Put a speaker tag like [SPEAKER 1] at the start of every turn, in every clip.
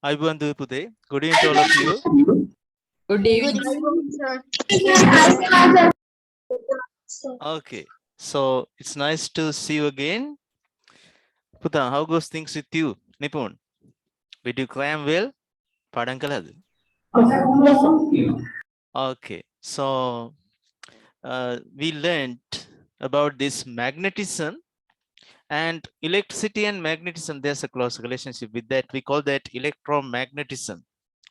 [SPEAKER 1] Ayuban Pute. Good evening to all of you.
[SPEAKER 2] Good
[SPEAKER 3] Good
[SPEAKER 2] evening.
[SPEAKER 3] evening, sir.
[SPEAKER 1] Okay, so it's nice to see you again. Puta, how goes things with you? Nipun, did you cram well? Padang kalad. Okay, so we learned about this magnetism and electricity and magnetism. There's a close relationship with that. We call that electromagnetism.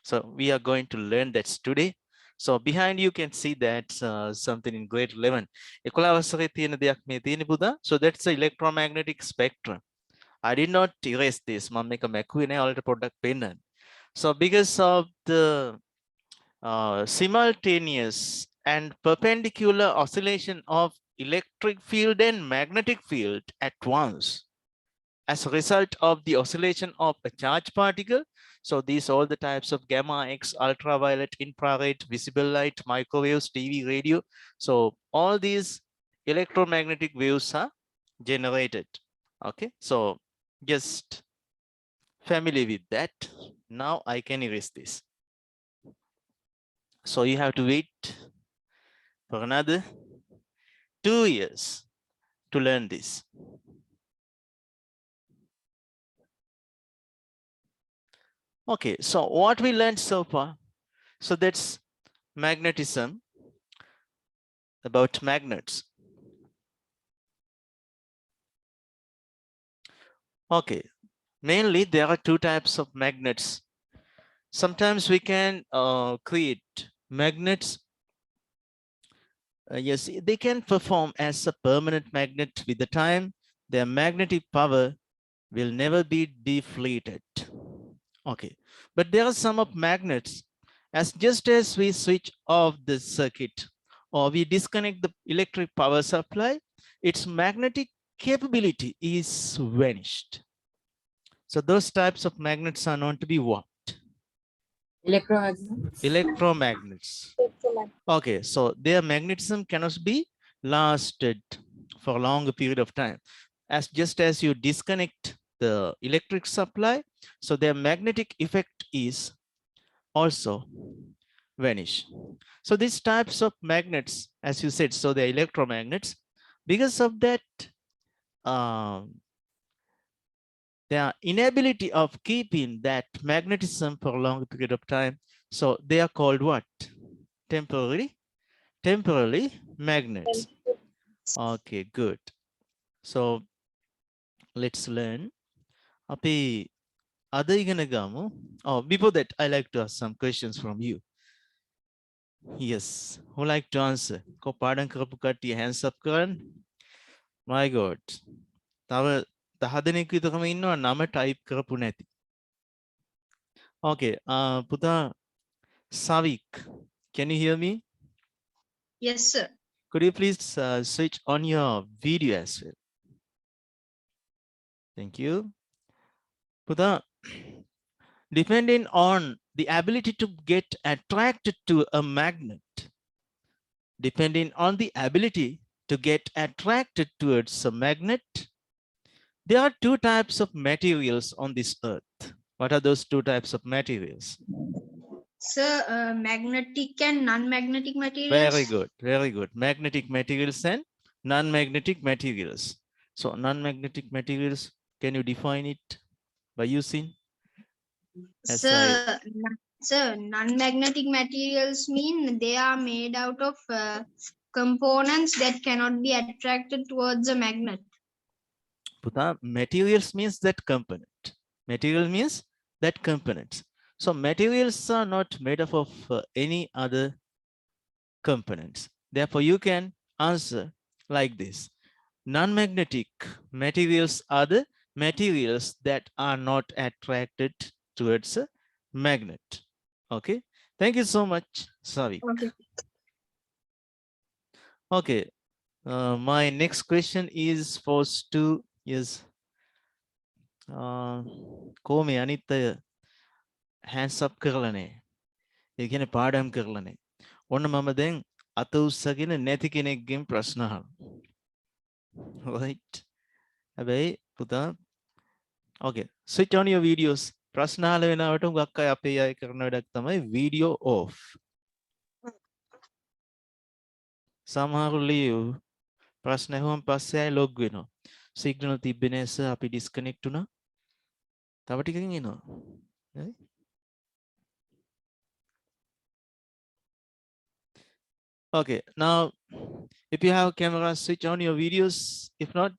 [SPEAKER 1] So we are going to learn that today. So behind you can see that something in grade 11. So that's the electromagnetic spectrum. I did not erase this. So because of the simultaneous and perpendicular oscillation of electric field and magnetic field at once, as a result of the oscillation of a charged particle. So these all the types of gamma, X, ultraviolet, infrared, visible light, microwaves, TV, radio. So all these electromagnetic waves are generated. Okay, so just familiar with that. Now I can erase this. So you have to wait for another 2 years to learn this. Okay, so what we learned so far, so that's magnetism, about magnets. Okay, mainly there are two types of magnets. Sometimes we can create magnets. Yes, they can perform as a permanent magnet with the time. Their magnetic power will never be depleted. Okay, but there are some of magnets, as just as we switch off the circuit or we disconnect the electric power supply, its magnetic capability is vanished. So those types of magnets are known to be what?
[SPEAKER 2] Electromagnet.
[SPEAKER 1] Electromagnets. Okay, so their magnetism cannot be lasted for a longer period of time. As just as you disconnect the electric supply, so their magnetic effect is also vanish. So these types of magnets, as you said, so they're electromagnets. Because of that, their inability of keeping that magnetism for a long period of time. So they are called what? Temporary magnets. Okay, good. So let's learn. Api ada igana gamu. Oh, before that, I like to ask some questions from you. Yes, who like to answer? Ko padang karapu katti hands up karan. My God. තව 10 දෙනෙක් විතරම ඉන්නවා නම type කරපු නැති. Okay, පුතා Savik, can you hear me?
[SPEAKER 3] Yes, sir.
[SPEAKER 1] Could you please switch on your video as well? Thank you. Puta, depending on the ability to get attracted to a magnet, depending on the ability to get attracted towards a magnet, there are two types of materials on this earth. What are those two types of materials?
[SPEAKER 3] Sir, magnetic and non-magnetic materials.
[SPEAKER 1] Very good, very good. Magnetic materials and non-magnetic materials. So non-magnetic materials, can you define it by using?
[SPEAKER 3] Sir, non-magnetic materials mean they are made out of components that cannot be attracted towards a magnet.
[SPEAKER 1] Puta, materials means that component. Material means that components. So materials are not made up of any other components. Therefore, you can answer like this. Non-magnetic materials are the materials that are not attracted towards a magnet. Okay. Thank you so much, Savi.
[SPEAKER 3] Okay.
[SPEAKER 1] Okay. My next question is for Stu. Yes. Komi Anita hands up කරලනේ. ඒ කියන්නේ පාඩම් කරලනේ. ඔන්න මම දැන් අත උස්සගෙන නැති කෙනෙක්ගෙන් ප්‍රශ්න අහනවා. Right. හැබැයි පුතා. Okay. Switch on your videos, ප්‍රශ්න අහල වෙනවට හුඟක් අය අපේ අය කරන වැඩක් තමයි video off. සමහරු ලියු ප්‍රශ්න ඇහුවම පස්සේ අය log වෙනවා. signal තිබ්බේ නැහැ sir අපි disconnect වුණා. තව ටිකකින් එනවා. හරි? Okay, now if you have camera, switch on your videos. If not,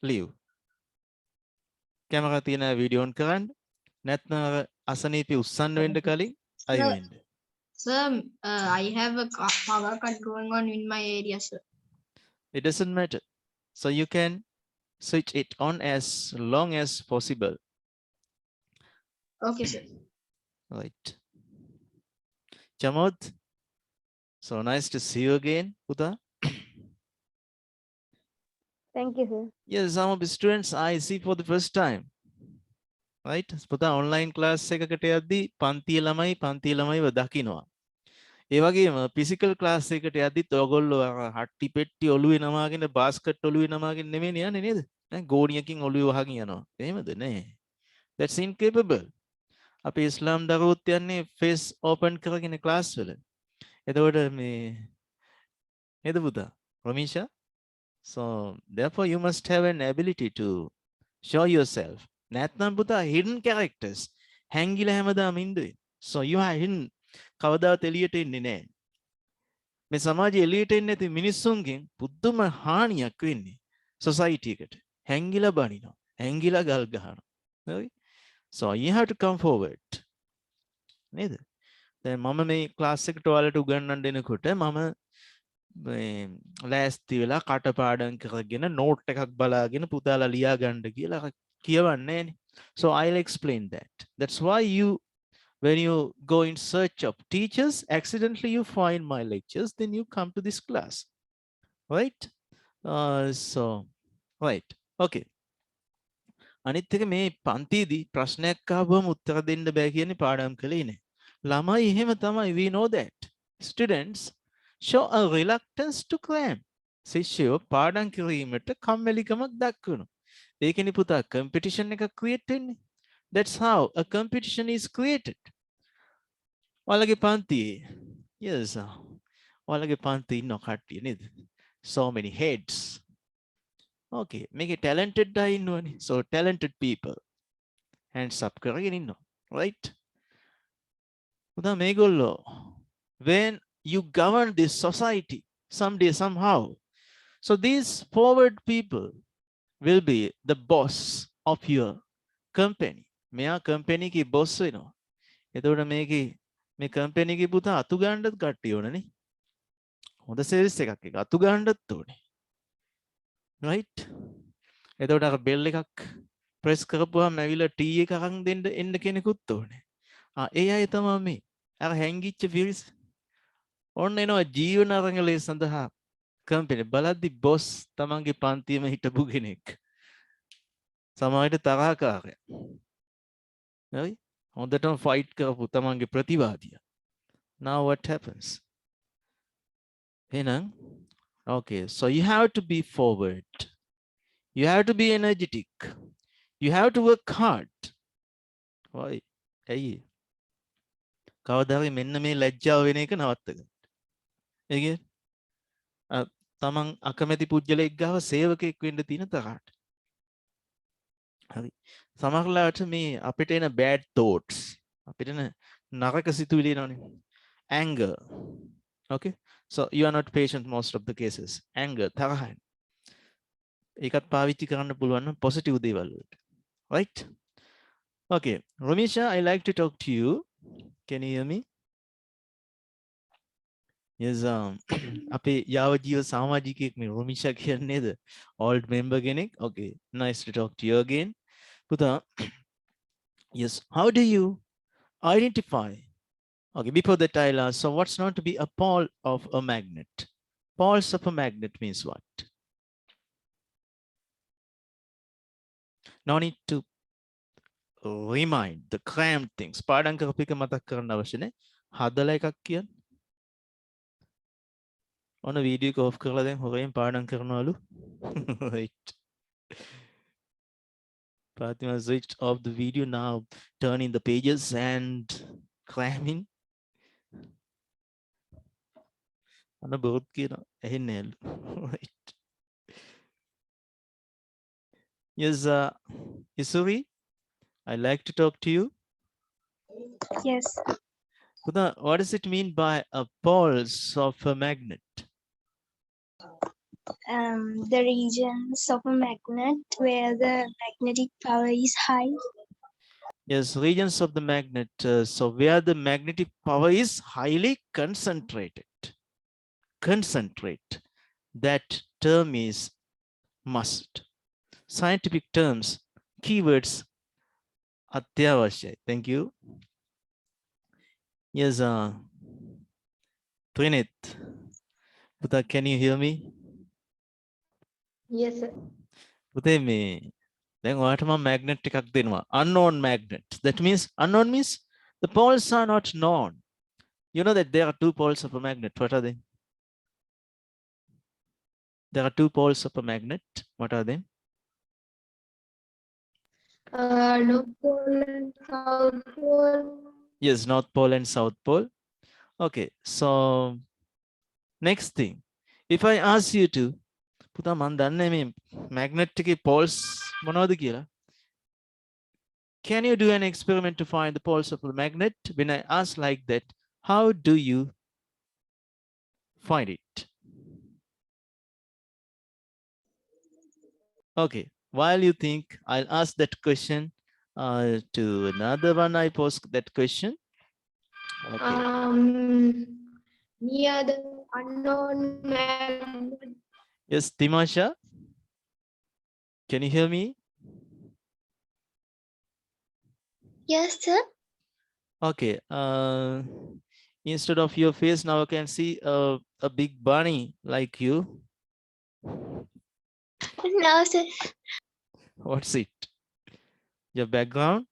[SPEAKER 1] leave. Camera තියෙන video on කරන්න. නැත්නම් අසනීපේ උස්සන්න වෙන්න කලින් අයින්
[SPEAKER 3] Sir,
[SPEAKER 1] වෙන්න.
[SPEAKER 3] sir, I have a power cut going on in my area, sir.
[SPEAKER 1] It doesn't matter. So you can switch it on as long as possible.
[SPEAKER 3] Okay, sir.
[SPEAKER 1] Right. Chamod, so nice to see you again, Uda.
[SPEAKER 2] Thank you, sir.
[SPEAKER 1] Yes, some of the students I see for the first time. Right? පුතා online class එකකට යද්දී පන්ති ළමයිව දකින්නවා. ඒ වගේම physical class එකට යද්දිත් ඔයගොල්ලෝ හට්ටි පෙට්ටි ඔළුවේ නමාගෙන basket ඔළුවේ නමාගෙන නෙමෙයි යන්නේ නේද? දැන් ගෝණියකින් ඔළුවේ වහගෙන යනවා. එහෙමද? නෑ. That's incapable. අපි ඉස්ලාම් දරුවොත් යන්නේ face open කරගෙන class වල. එතකොට මේ නේද පුතා? රොමිෂා? So therefore you must have an ability to show yourself. නැත්නම් පුතා hidden characters හැංගිලා හැමදාම ඉඳුවේ. So you are hidden. කවදාවත් එළියට එන්නේ නැහැ. මේ සමාජයේ එළියට එන්නේ නැති මිනිස්සුන්ගෙන් පුදුම හානියක් වෙන්නේ society එකට. හැංගිලා බනිනවා. හැංගිලා ගල් ගහනවා. හරි? So you have to come forward. නේද? දැන් මම මේ ක්ලාස් එකට ඔයාලට උගන්වන්න දෙනකොට මම මේ ලෑස්ති වෙලා කටපාඩම් කරගෙන නෝට් එකක් බලාගෙන පුතාලා ලියා ගන්න කියලා කියවන්නේ නැහනේ. So I'll explain that. That's why when you go in search of teachers, accidentally you find my lectures, then you come to this class. Right? So, right. Okay. අනිත් එක මේ පන්තිදී ප්‍රශ්නයක් ආවම උත්තර දෙන්න බෑ කියන්නේ පාඩම් කළේ නෑ. ළමයි එහෙම තමයි, we know that. Students show a reluctance to cram. ශිෂ්‍යයෝ පාඩම් කිරීමට කම්මැලිකමක් දක්වනවා. ඒකනේ පුතා competition එකක් create වෙන්නේ. That's how a competition is created. ඔයාලගේ පන්තියේ yes ඔයාලගේ පන්තියේ ඉන්න කට්ටිය නේද? So many heads. Okay, make it talented අය ඉන්නවනේ. So talented people. Hands up කරගෙන ඉන්නවා. Right? පුතා මේගොල්ලෝ when you govern this society someday somehow, so these forward people will be the boss of your company. මෙයා company එකේ boss වෙනවා. එතකොට මේකේ මේ company එකේ පුතා අතු ගන්නත් කට්ටිය ඕනනේ. හොඳ service එකක් එක අතු ගන්නත් ඕනේ. Right? එතකොට අර bell එකක් press කරපුවාම ඇවිල්ලා ටී එක අරන් දෙන්න එන්න කෙනෙකුත් ඕනේ. ඒ අය තමයි මේ අර හැංගිච්ච පිරිස. ඔන්න එනවා ජීවන අරගලේ සඳහා කම්පැනි බලද්දි බොස් තමන්ගේ පන්තියේම හිටපු කෙනෙක්. සමාජයට තරහකාරයා. හරි? හොඳටම ෆයිට් කරපු තමන්ගේ ප්‍රතිවාදියා. Now what happens? එහෙනම් okay, so you have to be forward. You have to be energetic. You have to work hard. Why? ඇයි? කවදා හරි මෙන්න මේ ලැජ්ජාව වෙන එක නවත්ත ගන්න. ඒ කියන්නේ තමන් අකමැති පුජ්‍යලෙක් ගාව සේවකයෙක් වෙන්න තියෙන තරහට. හරි. සමහරලාට මේ අපිට එන bad thoughts, අපිට එන නරක සිතුවිලි එනවනේ. Anger. Okay? So you are not patient most of the cases. Anger, තරහයි. ඒකත් පාවිච්චි කරන්න පුළුවන් නම් positive දේවල් වලට. Right? Okay. Romisha, I like to talk to you. Can you hear me? Yes, අපේ යාව ජීව සමාජිකයෙක් මේ රොමිෂා කියන්නේ නේද? Old member කෙනෙක්. Okay, nice to talk to you again. පුතා, yes, how do you identify? Okay, before that I'll ask, so what's not to be a pole of a magnet? Poles of a magnet means what? No need to remind the cramped things. පාඩම් කරපු එක මතක් කරන්න අවශ්‍ය නැහැ. හදලා එකක් කියන්න. ඔන්න වීඩියෝ එක ඔෆ් කරලා දැන් හොරෙන් පාඩම් කරනවලු. Right. Fatima switched off the video now, turning the pages and climbing. අන බොහොත් කියන ඇහෙන්නේ නැලු. Right. Yes, Isuri, I'd like to talk to you.
[SPEAKER 2] Yes.
[SPEAKER 1] Kuda, what does it mean by a pulse of a magnet?
[SPEAKER 2] The regions of a magnet where the magnetic power is high.
[SPEAKER 1] Yes, regions of the magnet. So where the magnetic power is highly concentrated. Concentrate. That term is must. Scientific terms, keywords, atyavashay. Thank you. Yes, Trinit. Puta, can you hear me?
[SPEAKER 2] Yes, sir.
[SPEAKER 1] පුතේ මේ දැන් ඔයාලට මම magnet එකක් දෙනවා. Unknown magnet. That means unknown means the poles are not known. You know that there are two poles of a magnet. What are they? There are two poles of a magnet. What are they?
[SPEAKER 2] North Pole and South Pole.
[SPEAKER 1] Yes, North Pole and South Pole. Okay, so next thing. If I ask you to, පුතා මම දන්නේ මේ magnet එකේ poles මොනවද කියලා? Can you do an experiment to find the poles of the magnet? When I ask like that, how do you find it? Okay, while you think, I'll ask that question to another one. I pose that question. Okay.
[SPEAKER 2] Near the unknown magnet.
[SPEAKER 1] Yes, Timasha, can you hear me?
[SPEAKER 2] Yes, sir.
[SPEAKER 1] Okay. Instead of your face, now I can see a big bunny like you.
[SPEAKER 2] No, sir.
[SPEAKER 1] What's it? Your background?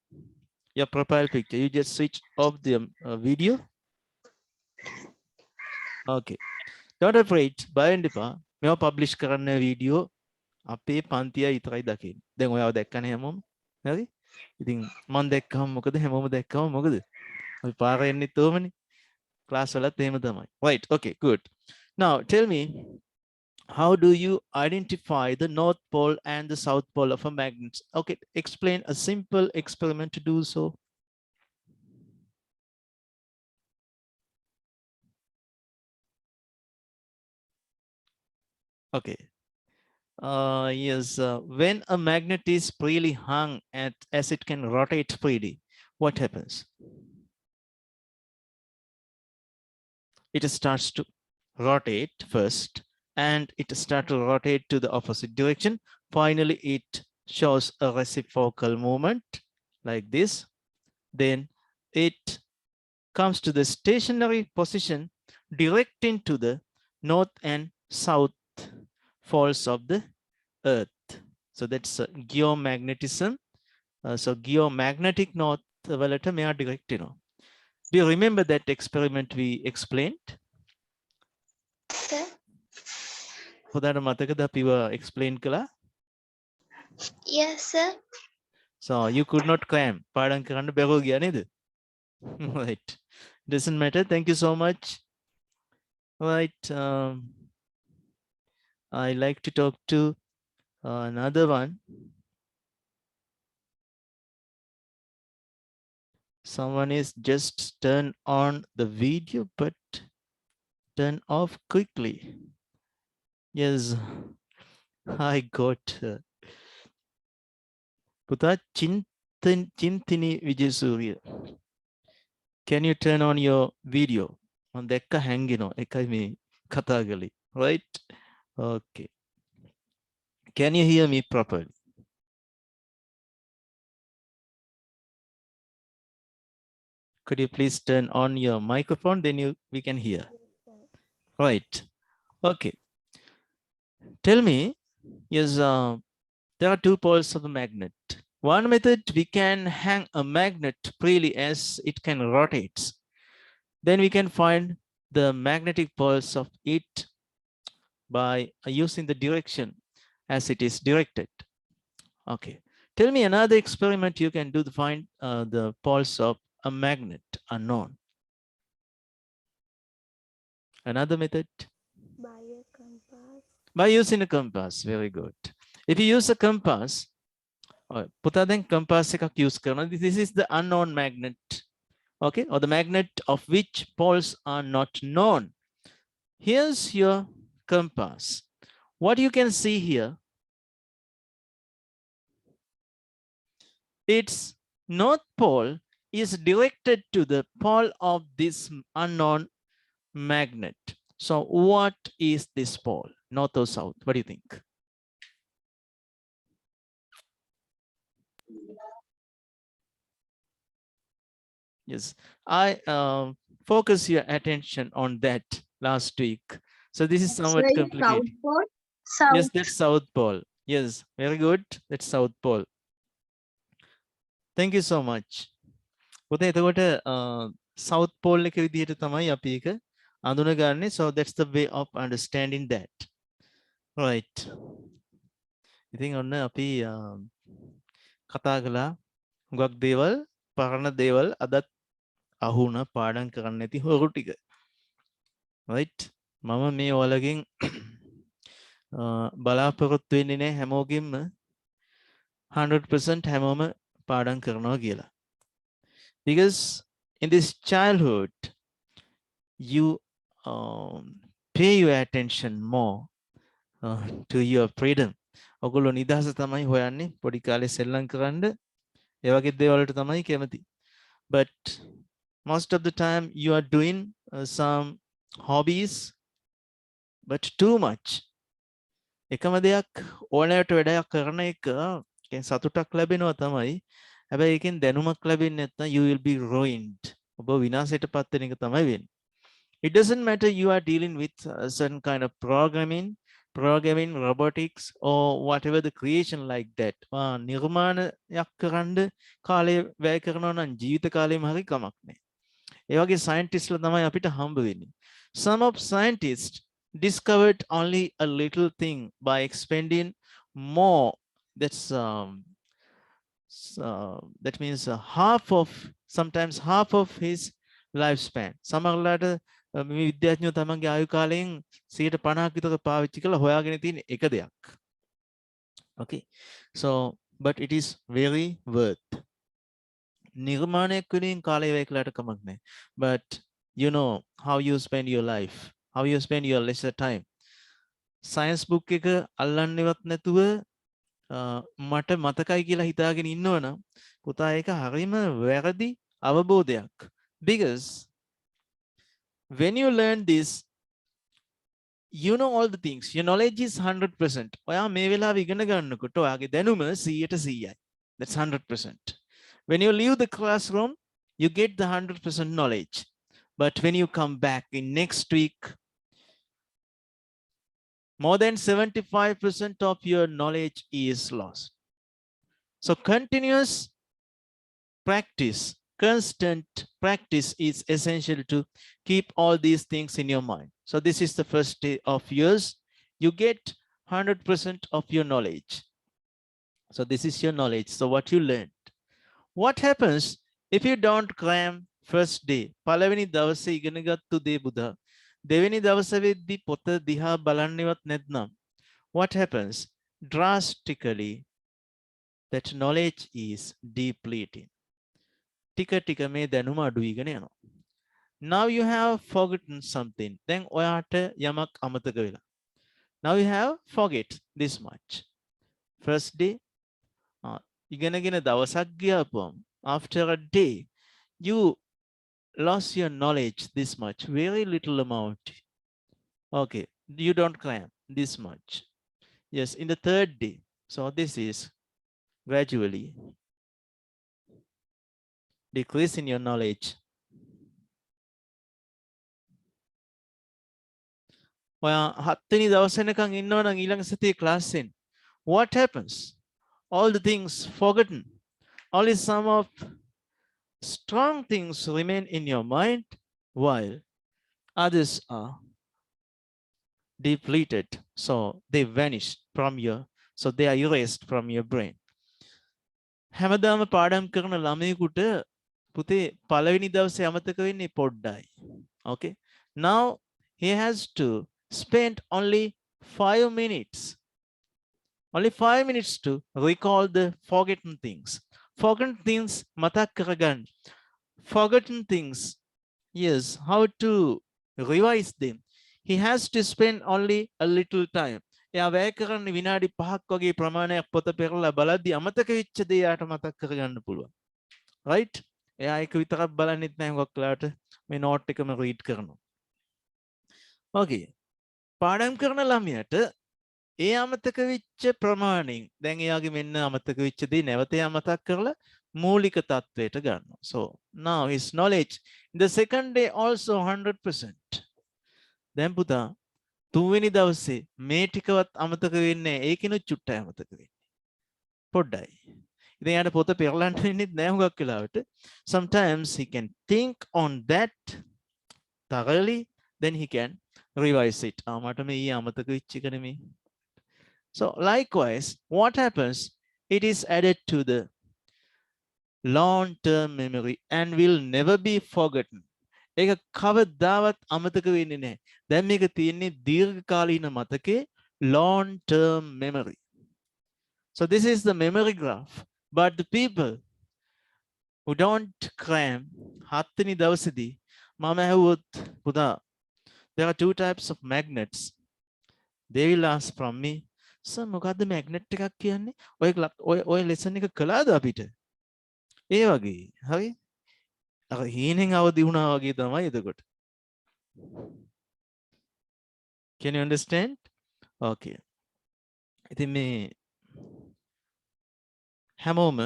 [SPEAKER 1] Your profile picture? You just switch off the video? Okay. Don't afraid. Bayan dipa. Mewa publish කරන්න video අපේ පන්තිය විතරයි දකින්නේ. දැන් ඔයාව දැක්කනේ හැමෝම. හරි? ඉතින් මම දැක්කම මොකද හැමෝම දැක්කම මොකද? අපි පාර යන්නේ තෝමනේ. ක්ලාස් වලත් එහෙම තමයි. Right. Okay, good. Now tell me, how do you identify the North Pole and the South Pole of a magnet? Okay, explain a simple experiment to do so. Okay. Yes, when a magnet is freely hung as it can rotate freely, what happens? It starts to rotate first, and it starts to rotate to the opposite direction. Finally, it shows a reciprocal movement like this. Then it comes to the stationary position direct into the north and south poles of the earth. So that's geomagnetism. So geomagnetic north වලට මෙයා direct වෙනවා. Do you remember that experiment we explained?
[SPEAKER 2] Sir.
[SPEAKER 1] හොඳට මතකද අපිව explain කළා?
[SPEAKER 2] Yes, sir.
[SPEAKER 1] So you could not cram. පාඩම් කරන්න බැරුව ගියා නේද? Right. Doesn't matter. Thank you so much. Right. I like to talk to another one. Someone is just turn on the video, but turn off quickly. Yes, I got Puta Chintini Vijaysurya. Can you turn on your video? On dekka hangino ekai me katagali, right? Okay. Can you hear me properly? Could you please turn on your microphone? Then we can hear. Right. Okay. Tell me, yes, there are two poles of a magnet. One method, we can hang a magnet freely as it can rotate. Then we can find the magnetic poles of it by using the direction as it is directed. Okay. Tell me another experiment you can do to find the poles of a magnet unknown. Another method?
[SPEAKER 2] By a compass.
[SPEAKER 1] By using a compass. Very good. If you use a compass, පුතා දැන් compass එකක් use කරනවා. This is the unknown magnet. Okay, or the magnet of which poles are not known. Here's your compass. What you can see here, its north pole is directed to the pole of this unknown magnet. So what is this pole, north or south? What do you think? Yes, I focus your attention on that last week. So this is somewhat
[SPEAKER 3] South
[SPEAKER 1] complicated.
[SPEAKER 3] Pole.
[SPEAKER 2] South.
[SPEAKER 1] Yes, that's South Pole. Yes, very good. That's South Pole. Thank you so much. පුතා එතකොට South Pole එක විදිහට තමයි අපි ඒක අඳුනගන්නේ. So that's the way of understanding that. Right. ඉතින් ඔන්න අපි කතා කළා හුඟක් දේවල් පරණ දේවල් අදත් අහුණ පාඩම් කරන්න නැති හොරු ටික. Right. මම මේ ඔයාලගෙන් බලාපොරොත්තු වෙන්නේ නැහැ හැමෝගෙම 100% හැමෝම පාඩම් කරනවා කියලා. Because in this childhood, you pay your attention more to your freedom. ඔගොල්ලෝ නිදහස තමයි හොයන්නේ පොඩි කාලේ සෙල්ලම් කරන්න. ඒ වගේ දේවල් වලට තමයි කැමති. But most of the time you are doing some hobbies, but too much. එකම දෙයක් ඕනෑවට වැඩක් කරන එක කියන්නේ සතුටක් ලැබෙනවා තමයි. හැබැයි ඒකෙන් දැනුමක් ලැබෙන්නේ නැත්නම් you will be ruined. ඔබ විනාශයටපත් වෙන එක තමයි වෙන්නේ. It doesn't matter you are dealing with a certain kind of programming, robotics, or whatever the creation like that. නිර්මාණයක් කරන්න කාලය වැය කරනවා නම් ජීවිත කාලෙම හරි කමක් නැහැ. ඒ වගේ scientists ලා තමයි අපිට හම්බ වෙන්නේ. Some of scientists discovered only a little thing by expending more. That means sometimes half of his lifespan. සමහරලාට මේ විද්‍යාඥයෝ තමන්ගේ ආයු කාලයෙන් 50% විතර පාවිච්චි කරලා හොයාගෙන තියෙන එක දෙයක්. Okay. So but it is very worth. නිර්මාණයක් වෙනින් කාලය වැය කළාට කමක් නැහැ. But you know how you spend your life, how you spend your leisure time. Science book එක අල්ලන්නේවත් නැතුව මට මතකයි කියලා හිතාගෙන ඉන්නවනම් පුතා ඒක හරිම වැරදි අවබෝධයක්. Because when you learn this, you know all the things. Your knowledge is 100%. ඔයා මේ වෙලාවේ ඉගෙන ගන්නකොට ඔයාගේ දැනුම 100%යි. That's 100%. When you leave the classroom, you get the 100% knowledge. But when you come back in next week, more than 75% of your knowledge is lost. So continuous practice, constant practice is essential to keep all these things in your mind. So this is the first day of yours. You get 100% of your knowledge. So this is your knowledge. So what you learned. What happens if you don't cram first day? පළවෙනි දවසේ ඉගෙනගත්තු දේ බුදා දෙවෙනි දවසේ වෙද්දී පොත දිහා බලන්නේවත් නැත්නම් what happens? Drastically, that knowledge is depleting. ටික ටික මේ දැනුම අඩු වීගෙන යනවා. Now you have forgotten something. දැන් ඔයාට යමක් අමතක වෙලා. Now you have forget this much. First day ඉගෙනගෙන දවසක් ගියාපුවම after a day you lost your knowledge this much, very little amount. Okay, you don't cram this much. Yes, in the third day. So this is gradually decreasing your knowledge. ඔයා 7 වෙනි දවස් වෙනකන් ඉන්නවා නම් ඊළඟ සතියේ class එකෙන් what happens? All the things forgotten. Only some of strong things remain in your mind while others are depleted. So they vanish from your, so they are erased from your brain. හැමදාම පාඩම් කරන ළමයෙකුට පුතේ පළවෙනි දවසේ අමතක වෙන්නේ පොඩ්ඩයි. Okay. Now he has to spend only 5 minutes. Only 5 minutes to recall the forgotten things. Forgotten things මතක් කරගන්න. Forgotten things. Yes, how to revise them. He has to spend only a little time. එයා වැය කරන්නේ විනාඩි 5ක් වගේ ප්‍රමාණයක් පොත පෙරලා බලද්දී අමතක වෙච්ච දේ යාට මතක් කරගන්න පුළුවන්. Right? එයා ඒක විතරක් බලන්නෙත් නැහැ හුඟක් වෙලාවට මේ නෝට් එකම රීඩ් කරනවා. Okay. පාඩම් කරන ළමයාට ඒ අමතක වෙච්ච ප්‍රමාණයෙන් දැන් එයාගේ මෙන්න අමතක වෙච්ච දේ නැවත එයා මතක් කරලා මූලික තත්වයට ගන්නවා. So now his knowledge in the second day also 100%. දැන් පුතා තුන්වෙනි දවසේ මේ ටිකවත් අමතක වෙන්නේ නැහැ. ඒකිනුත් චුට්ටයි අමතක වෙන්නේ. පොඩ්ඩයි. ඉතින් යාට පොත පෙරලන්න වෙන්නේ නැහැ හුඟක් වෙලාවට. Sometimes he can think on that thoroughly, then he can revise it. මට මේ අමතක වෙච්ච එක නෙමෙයි. So likewise, what happens? It is added to the long-term memory and will never be forgotten. ඒක කවදාවත් අමතක වෙන්නේ නැහැ. දැන් මේක තියෙන්නේ දීර්ඝකාලීන මතකේ long-term memory. So this is the memory graph. But the people who don't cram හත්වෙනි දවසේදී මම ඇහුවොත් පුතා there are two types of magnets. They will ask from me, sir මොකද්ද magnet එකක් කියන්නේ? ඔය lesson එක කළාද අපිට? ඒ වගේ. හරි? අර හීනෙන් අවදි වුණා වගේ තමයි එතකොට. Can you understand? Okay. ඉතින් මේ හැමෝම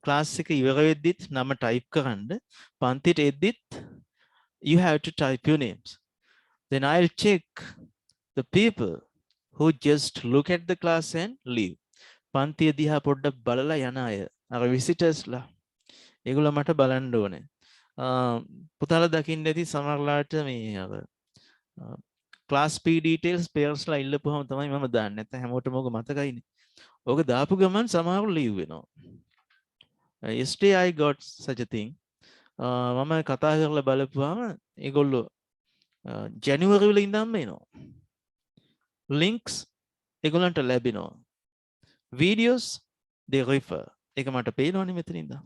[SPEAKER 1] ක්ලාස් එක ඉවර වෙද්දිත් නම ටයිප් කරන්න. පන්තිට එද්දිත් you have to type your names. Then I'll check the people who just look at the class and leave. පන්තිය දිහා පොඩ්ඩක් බලලා යන අය. අර විසිටර්ස්ලා. ඒගොල්ලෝ මට බලන්න ඕනේ. පුතාලා දකින්න ඇති සමහරලාට මේ අර class P details parents ලා ඉල්ලපුවම තමයි මම දාන්නේ. නැත්නම් හැමෝටම ඕක මතකයිනේ. ඕක දාපු ගමන් සමහරව ලීව් වෙනවා. Yesterday I got such a thing. මම කතා කරලා බලපුවාම ඒගොල්ලෝ ජැනුවරි වල ඉඳන්ම එනවා. links ඒගොල්ලන්ට ලැබෙනවා. videos they refer. ඒක මට පේනවනේ මෙතන ඉඳන්.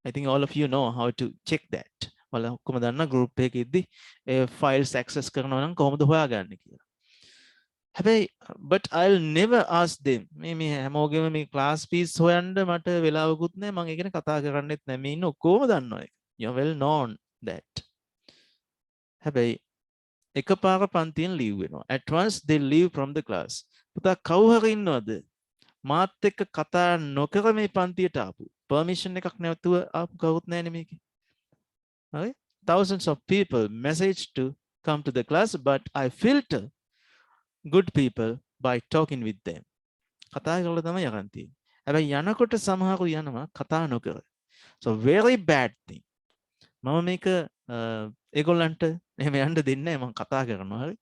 [SPEAKER 1] I think all of you know how to check that. ඔයාලා ඔක්කොම දන්නා group එකෙද්දි ඒ files access කරනවා නම් කොහොමද හොයාගන්නේ කියලා. හැබැයි but I'll never ask them. මේ හැමෝගෙම මේ class fees හොයන්න මට වෙලාවකුත් නැහැ. මම ඒකනේ කතා කරන්නෙත් නැහැ. මේ ඉන්න ඔක්කොම දන්නවා ඒක. You are well known that. හැබැයි එකපාර පන්තියෙන් leave වෙනවා. At once they leave from the class. පුතා කවුරු හරි ඉන්නවද? මාත් එක්ක කතා නොකර මේ පන්තියට ආපු. permission එකක් නැතුව ආපු කවුරුත් නැහැ නේ මේකේ. හරි? Thousands of people message to come to the class, but I filter good people by talking with them. කතා කරලා තමයි යකන් තියෙන්නේ. හැබැයි යනකොට සමහරු යනවා කතා නොකර. So very bad thing. මම මේක ඒගොල්ලන්ට එහෙම යන්න දෙන්නේ නැහැ. මම කතා කරනවා. හරි?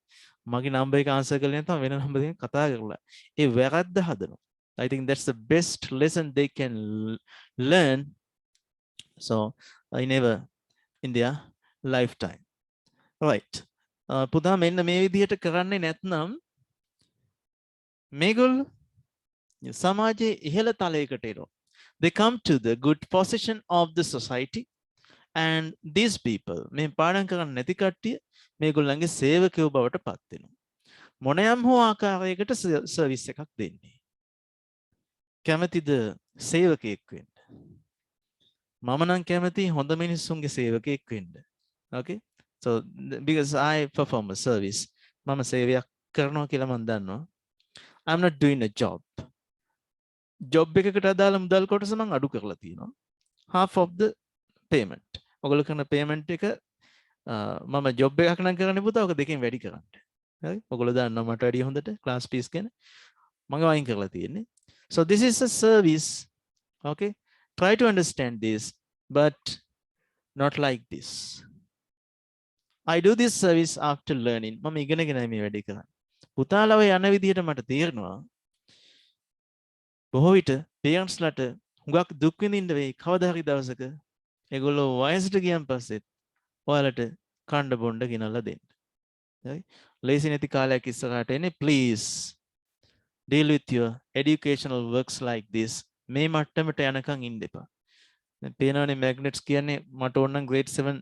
[SPEAKER 1] මගේ නම්බර් එක ආන්සර් කරලා නැත්නම් වෙන නම්බර් එකකින් කතා කරලා. ඒ වැරද්ද හදනවා. I think that's the best lesson they can learn. So I never in their lifetime. Right. පුතා මෙන්න මේ විදිහට කරන්නේ නැත්නම් මේගොල්ලෝ සමාජයේ ඉහළ තලයකට එනවා. They come to the good position of the society and these people මේ පාඩම් කරන්නේ නැති කට්ටිය මේගොල්ලන්ගේ සේවකයෝ බවට පත් වෙනවා. මොනෑම් හෝ ආකාරයකට සර්විස් එකක් දෙන්නේ. කැමතිද සේවකයෙක් වෙන්න? මම නම් කැමති හොඳ මිනිස්සුන්ගේ සේවකයෙක් වෙන්න. Okay? So because I perform a service. මම සේවයක් කරනවා කියලා මම දන්නවා. I'm not doing a job. Job එකකට අදාළ මුදල් කොටස මම අඩු කරලා තියෙනවා. Half of the payment. ඔයගොල්ලෝ කරන payment එක මම job එකක් නම් කරන්නේ පුතා ඔක දෙකෙන් වැඩි කරන්න. හරි? ඔයගොල්ලෝ දන්නවා මට වැඩි හොඳට class fees ගැන මම වයින් කරලා තියෙන්නේ. So this is a service. Okay? Try to understand this, but not like this. I do this service after learning. මම ඉගෙනගෙන මේ වැඩේ කරන්නේ. පුතාලව යන විදිහට මට තේරෙනවා බොහෝ විට parents ලට හුඟක් දුක් විඳින්න වෙයි කවදා හරි දවසක. ඒගොල්ලෝ වයසට ගියන් පස්සෙත් ඔයාලට කණ්ඩ බොණ්ඩ ගෙනල්ලා දෙන්න. හරි? ලේසි නැති කාලයක් ඉස්සරහට එන්නේ. please deal with your educational works like this. මේ මට්ටමට යනකම් ඉන්න එපා. දැන් පේනවනේ magnets කියන්නේ මට ඕනනම් grade 7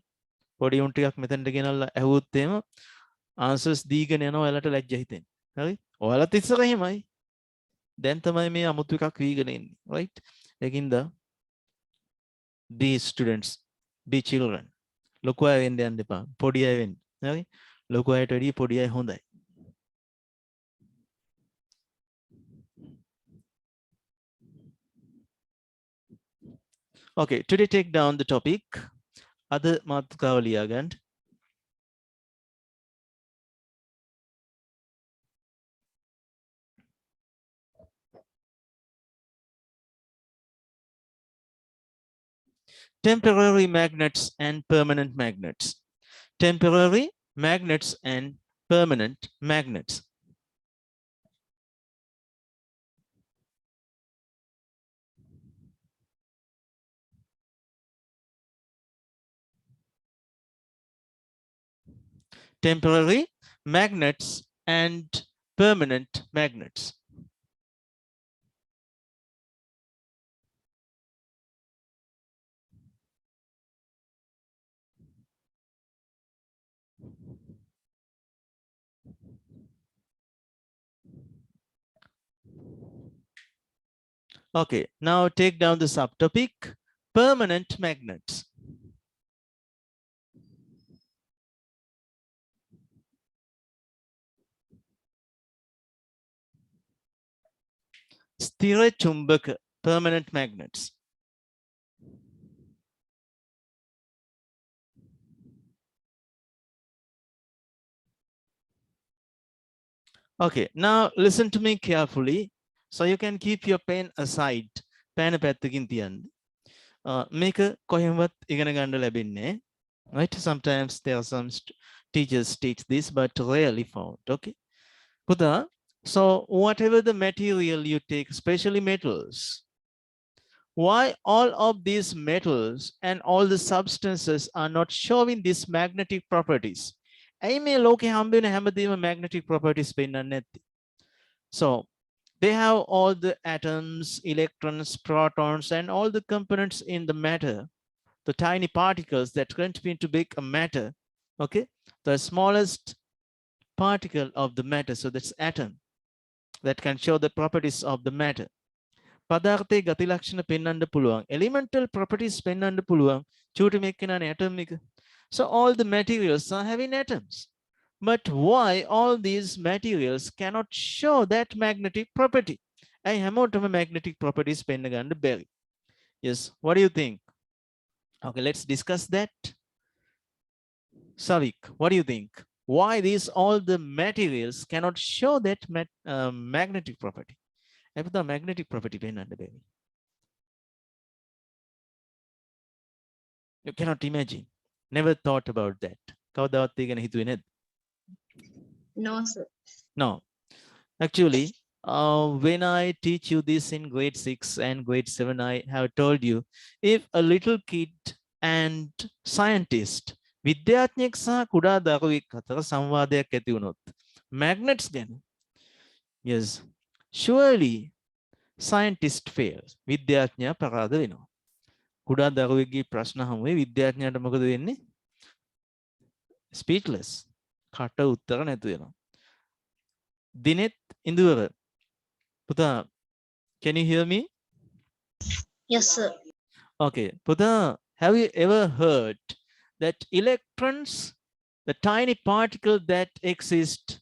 [SPEAKER 1] පොඩි උන් ටිකක් මෙතනට ගෙනල්ලා ඇහුවොත් එහෙම answers දීගෙන යනවා ඔයාලට ලැජ්ජ හිතෙන්නේ. හරි? ඔයාලත් ඉස්සර එහෙමයි. දැන් තමයි මේ අමුතු එකක් වීගෙන එන්නේ. right? ඒකින්ද be students, be children. ලොකු අය වෙන්න යන්න එපා. පොඩි අය වෙන්න. හරි? ලොකු අයට වැඩිය පොඩි අය හොඳයි. Okay, today take down the topic. Other මාතෘකාව ලියා ගන්න. Temporary magnets and permanent magnets. Temporary magnets and permanent magnets. Temporary magnets and permanent magnets. Okay, now take down the subtopic, permanent magnets. ස්ථිර චුම්බක, permanent magnets. Okay, now listen to me carefully so you can keep your pen aside. Pen පැත්තකින් තියන්න. මේක කොහෙන්වත් ඉගෙන ගන්න ලැබෙන්නේ. Right? Sometimes there are some teachers teach this, but rarely found. Okay. පුතා, so whatever the material you take, especially metals, why all of these metals and all the substances are not showing these magnetic properties? ඇයි මේ ලෝකේ හම්බ වෙන හැමදේම magnetic properties පෙන්වන්නේ නැත්තේ? So they have all the atoms, electrons, protons, and all the components in the matter, the tiny particles that contribute to make a matter. Okay, the smallest particle of the matter, so that's atom, that can show the properties of the matter. පදාර්ථයේ ගති ලක්ෂණ පෙන්වන්න පුළුවන්. elemental properties පෙන්වන්න පුළුවන්. චූටි මේකේනනේ atom එක. So all the materials are having atoms. But why all these materials cannot show that magnetic property? I හැමෝටම magnetic properties පෙන්න ගන්න බැරි. Yes, what do you think? Okay, let's discuss that. Savik, what do you think? Why these all the materials cannot show that magnetic property? The magnetic property පෙන්වන්න බැරි. You cannot imagine. Never thought about that. කවදාවත් ඒ ගැන හිතුවේ නැද්ද?
[SPEAKER 3] No, sir.
[SPEAKER 1] No. Actually, when I teach you this in grade 6 and grade 7, I have told you, if a little kid and scientist, විද්‍යාඥයෙක් සහ කුඩා දරුවෙක් අතර සංවාදයක් ඇති වුණොත්, magnets ගැන, yes, surely scientist fails. විද්‍යාඥයා පරාද වෙනවා. කුඩා දරුවෙක්ගේ ප්‍රශ්න හමුවේ විද්‍යාඥයාට මොකද වෙන්නේ? Speechless. කට උත්තර නැතු වෙනවා. දිනෙත් ඉඳුවර. පුතා, can you hear me?
[SPEAKER 2] Yes, sir.
[SPEAKER 1] Okay. පුතා, have you ever heard that electrons, the tiny particle that exist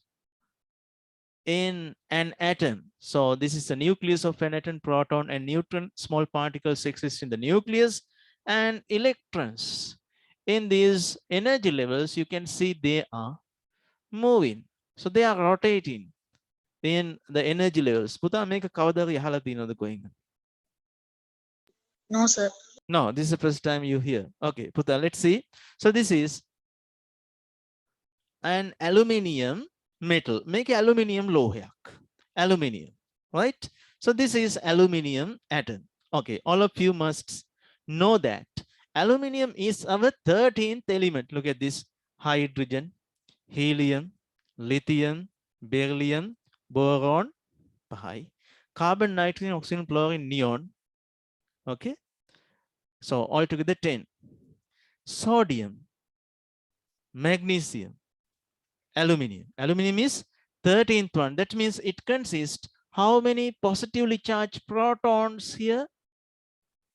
[SPEAKER 1] in an atom, so this is the nucleus of an atom, proton and neutron, small particles exist in the nucleus, and electrons in these energy levels, you can see they are moving. So they are rotating in the energy levels. පුතා, මේක කවදාද අහලා තියෙනවද කොහෙන්ද?
[SPEAKER 2] No, sir.
[SPEAKER 1] No, this is the first time you hear. Okay, Puta, let's see. So this is an aluminium metal. Make aluminium lohyak. Aluminium, right? So this is aluminium atom. Okay, all of you must know that aluminium is our 13th element. Look at this: hydrogen, helium, lithium, beryllium, boron, pi, carbon, nitrogen, oxygen, fluorine, neon. Okay, so altogether 10. Sodium, magnesium, aluminium. Aluminium is 13th one. That means it consists how many positively charged protons here?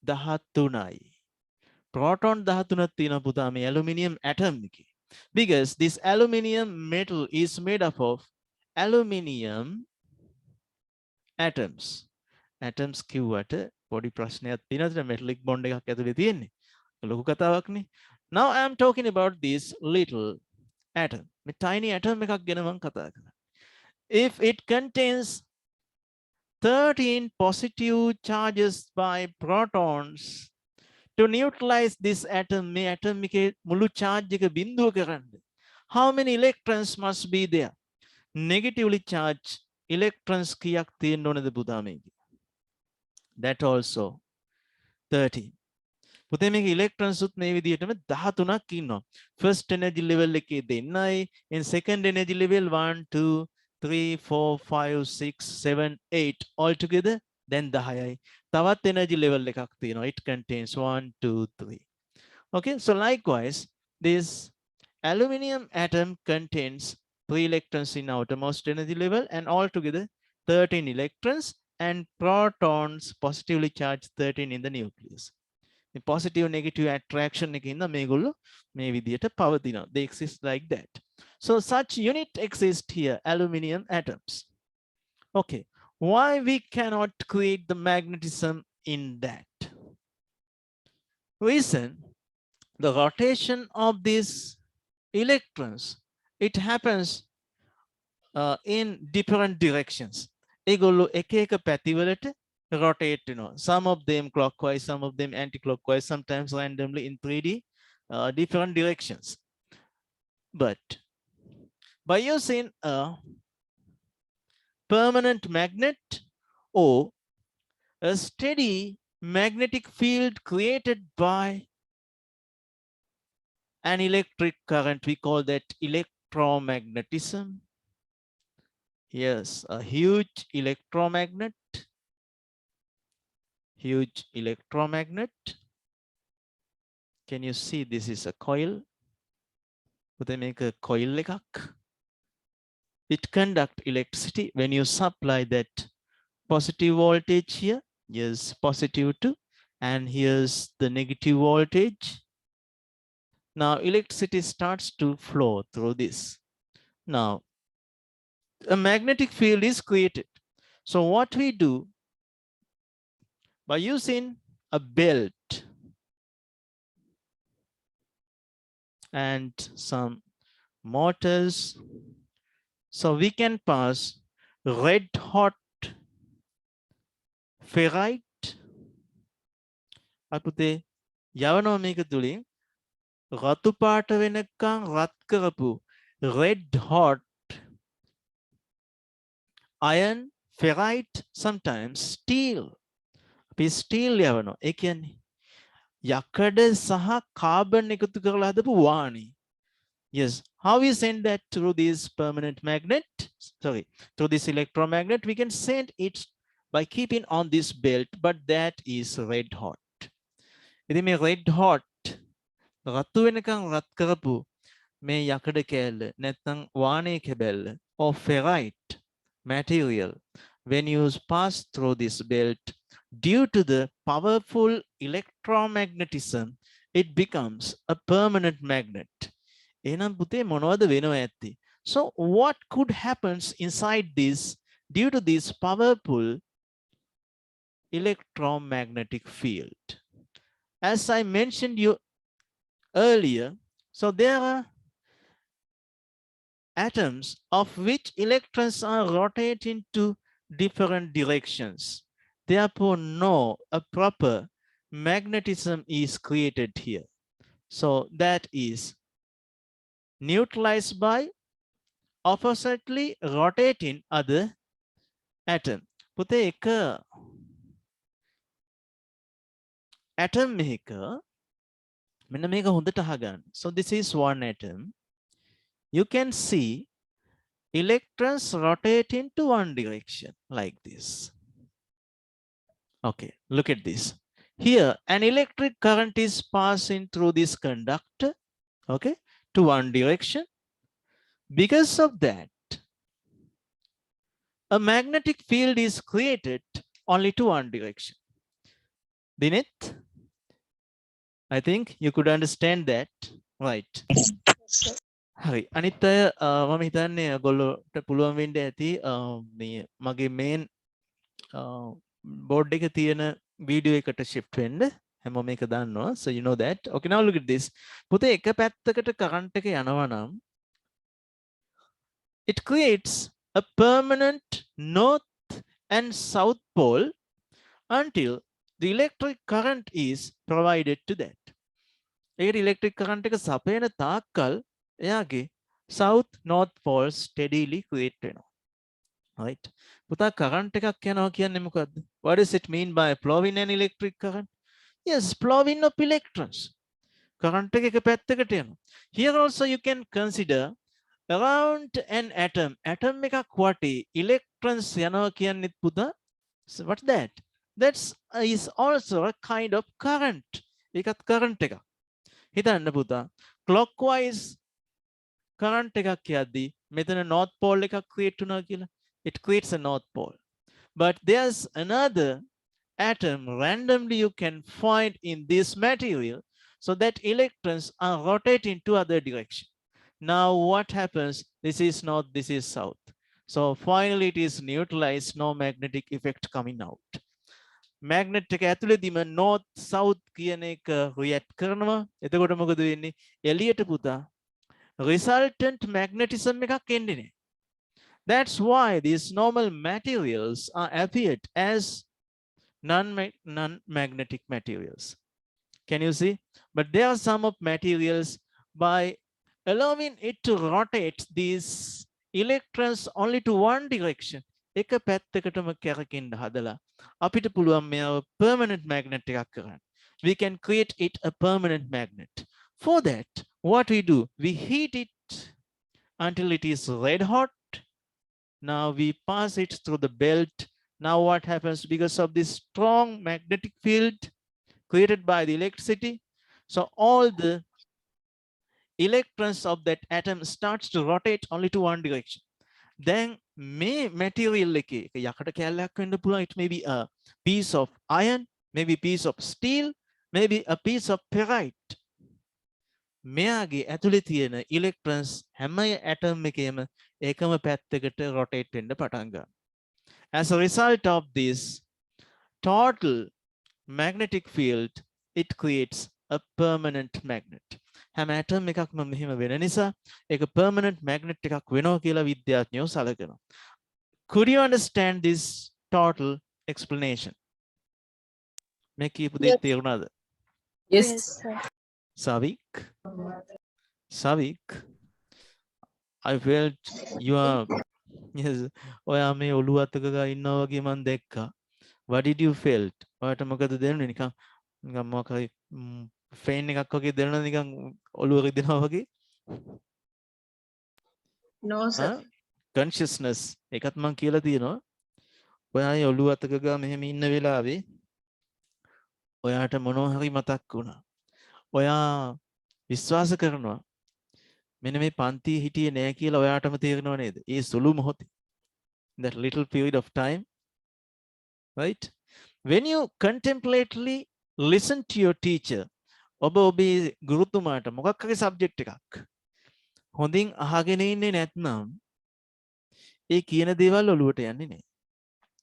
[SPEAKER 1] 13යි. Proton 13ක් තියෙනවා පුතා මේ aluminium atom එකේ. Because this aluminium metal is made up of aluminium atoms. Atoms කිව්වට පොඩි ප්‍රශ්නයක් තියෙනවා. metallic bond එකක් ඇතුලේ තියෙන්නේ. ලොකු කතාවක් නේ. Now I am talking about this little atom. මේ tiny atom එකක් ගැන මම කතා කරා. If it contains 13 positive charges by protons, to neutralize this atom, මේ atom එකේ මුළු charge එක බිඳුව කරන්න, how many electrons must be there? Negatively charged electrons කීයක් තියෙන්න ඕනද පුතා මේකේ? That also 13. පුතේ මේක electrons උත් මේ විදිහටම 13ක් ඉන්නවා. First energy level එකේ දෙන්නයි, in second energy level 1 2 3 4 5 6 7 8 all together, then 10යි. තවත් energy level එකක් තියෙනවා. It contains 1 2 3. Okay, so likewise this aluminium atom contains 3 electrons in outermost energy level and altogether 13 electrons, and protons positively charged 13 in the nucleus. The positive negative attraction එකකින් මේගොල්ලෝ මේ විදියට පවතිනවා. They exist like that. So such unit exist here, aluminium atoms. Okay, why we cannot create the magnetism in that? Reason, the rotation of these electrons, it happens in different directions. ඒගොල්ලෝ එක එක පැතිවලට rotate, you know, some of them clockwise, some of them anti-clockwise, sometimes randomly in 3D different directions. But by using a permanent magnet or a steady magnetic field created by an electric current, we call that electromagnetism. Yes, a huge electromagnet. Huge electromagnet. Can you see this is a coil? Would they make a coil එකක්? It conduct electricity when you supply that positive voltage here. Yes, positive 2, and here's the negative voltage. Now electricity starts to flow through this. Now a magnetic field is created. So what we do, by using a belt and some motors, so we can pass red hot ferrite. අපුතේ යවනවා මේක තුලින් රතු පාට වෙනකන් රත් කරපු red hot iron, ferrite, sometimes steel. අපි steel යවනවා. ඒ කියන්නේ යකඩ සහ කාබන් එකතු කරලා හදපු වාණි. Yes, how we send that through this permanent magnet, through this electromagnet, we can send it by keeping on this belt, but that is red hot. ඉතින් මේ red hot රතු වෙනකන් රත් කරපු මේ යකඩ කෑල්ල නැත්නම් වාණේ කැබැල්ල or ferrite material, when you pass through this belt, due to the powerful electromagnetism, it becomes a permanent magnet. එහෙනම් පුතේ මොනවද වෙනව ඇත්තේ? So what could happen inside this due to this powerful electromagnetic field? As I mentioned you earlier, so there are atoms of which electrons are rotating to different directions. Therefore, no, a proper magnetism is created here. So that is neutralized by oppositely rotating other atom. පුතේ එක atom එක මෙන්න මේක හොඳට අහගන්න. So this is one atom. You can see electrons rotate into one direction like this. Okay, look at this. Here, an electric current is passing through this conductor, okay, to one direction. Because of that, a magnetic field is created only to one direction. Dinit, I think you could understand that, right? හරි අනිත් අය මම හිතන්නේ ඔයගොල්ලෝට පුළුවන් වෙන්න ඇති මේ මගේ මේන් බෝඩ් එකේ තියෙන වීඩියෝ එකට shift වෙන්න හැමෝම මේක දන්නවා so you know that okay now look at this පුතේ එක පැත්තකට කරන්ට් එක යනවා නම් it creates a permanent north and south pole until the electric current is provided to that ඒකට electric current එක සපයන තාක්කල් එයාගේ south north poles steadily create වෙනවා right පුතා current එකක් යනවා කියන්නේ මොකද්ද what does it mean by flowing an electric current yes flowing of electrons current එක පැත්තකට යනවා here also you can consider around an atom එකක් වටේ electrons යනවා කියන්නේත් පුතා so what's that that's is also a kind of current ඒකත් current එකක් හිතන්න පුතා clockwise current එකක් යද්දී මෙතන north pole එකක් create වුණා කියලා it creates a north pole but there's another atom randomly you can find in this material so that electrons are rotating to other direction now what happens this is north this is south so finally it is neutralized no magnetic effect coming out magnet එක ඇතුළේදීම north south කියන එක react කරනවා එතකොට මොකද වෙන්නේ එළියට පුතා resultant magnetism එකක් එන්නේ නැහැ that's why these normal materials are appeared as non-magnetic materials can you see but there are some of materials by allowing it to rotate these electrons only to one direction එක පැත්තකටම කැරකෙන්න හදලා අපිට පුළුවන් මේව permanent magnet එකක් කරන්න we can create it a permanent magnet for that what we do we heat it until it is red hot now we pass it through the belt now what happens because of this strong magnetic field created by the electricity so all the electrons of that atom starts to rotate only to one direction then may material එකේ යකට කැලයක් වෙන්න පුළුවන් it may be a piece of iron maybe piece of steel maybe a piece of ferrite මෙයාගේ ඇතුලේ තියෙන electrons හැම atom එකේම එකම පැත්තකට rotate වෙන්න පටන් ගන්නවා as a result of this total magnetic field it creates a permanent magnet හැම atom එකක්ම මෙහෙම වෙන නිසා ඒක permanent magnet එකක් වෙනවා කියලා විද්‍යාඥයෝ සලකනවා could you understand this total explanation මේ කියපු දේ තේරුණාද
[SPEAKER 4] Yes.
[SPEAKER 2] Yes, sir.
[SPEAKER 1] Savik I felt you are yes ඔයා මේ ඔළුව අතක ගා ඉන්නවා වගේ මම දැක්කා what did you felt ඔයාට මොකද දැනුනේ නිකන් මොකක් හරි ෆේන් එකක් වගේ දැනුණා නිකන් ඔළුව රිදෙනවා වගේ
[SPEAKER 4] No, sir.
[SPEAKER 1] consciousness ඒකත් මම කියලා තියෙනවා ඔයා ඔළුව අතක ගා මෙහෙම ඉන්න වෙලාවේ ඔයාට මොනවා හරි මතක් වුණා ඔයා විශ්වාස කරනවා මෙන්න මේ පන්තියේ හිටියේ නෑ කියලා ඔයාටම තේරෙනව නේද ඒ සුළු මොහොතේ that little period of time right when you contemplatively listen to your teacher ඔබ ඔබේ ගුරුතුමාට මොකක් හරි subject එකක් හොඳින් අහගෙන ඉන්නේ නැත්නම් ඒ කියන දේවල් ඔලුවට යන්නේ නෑ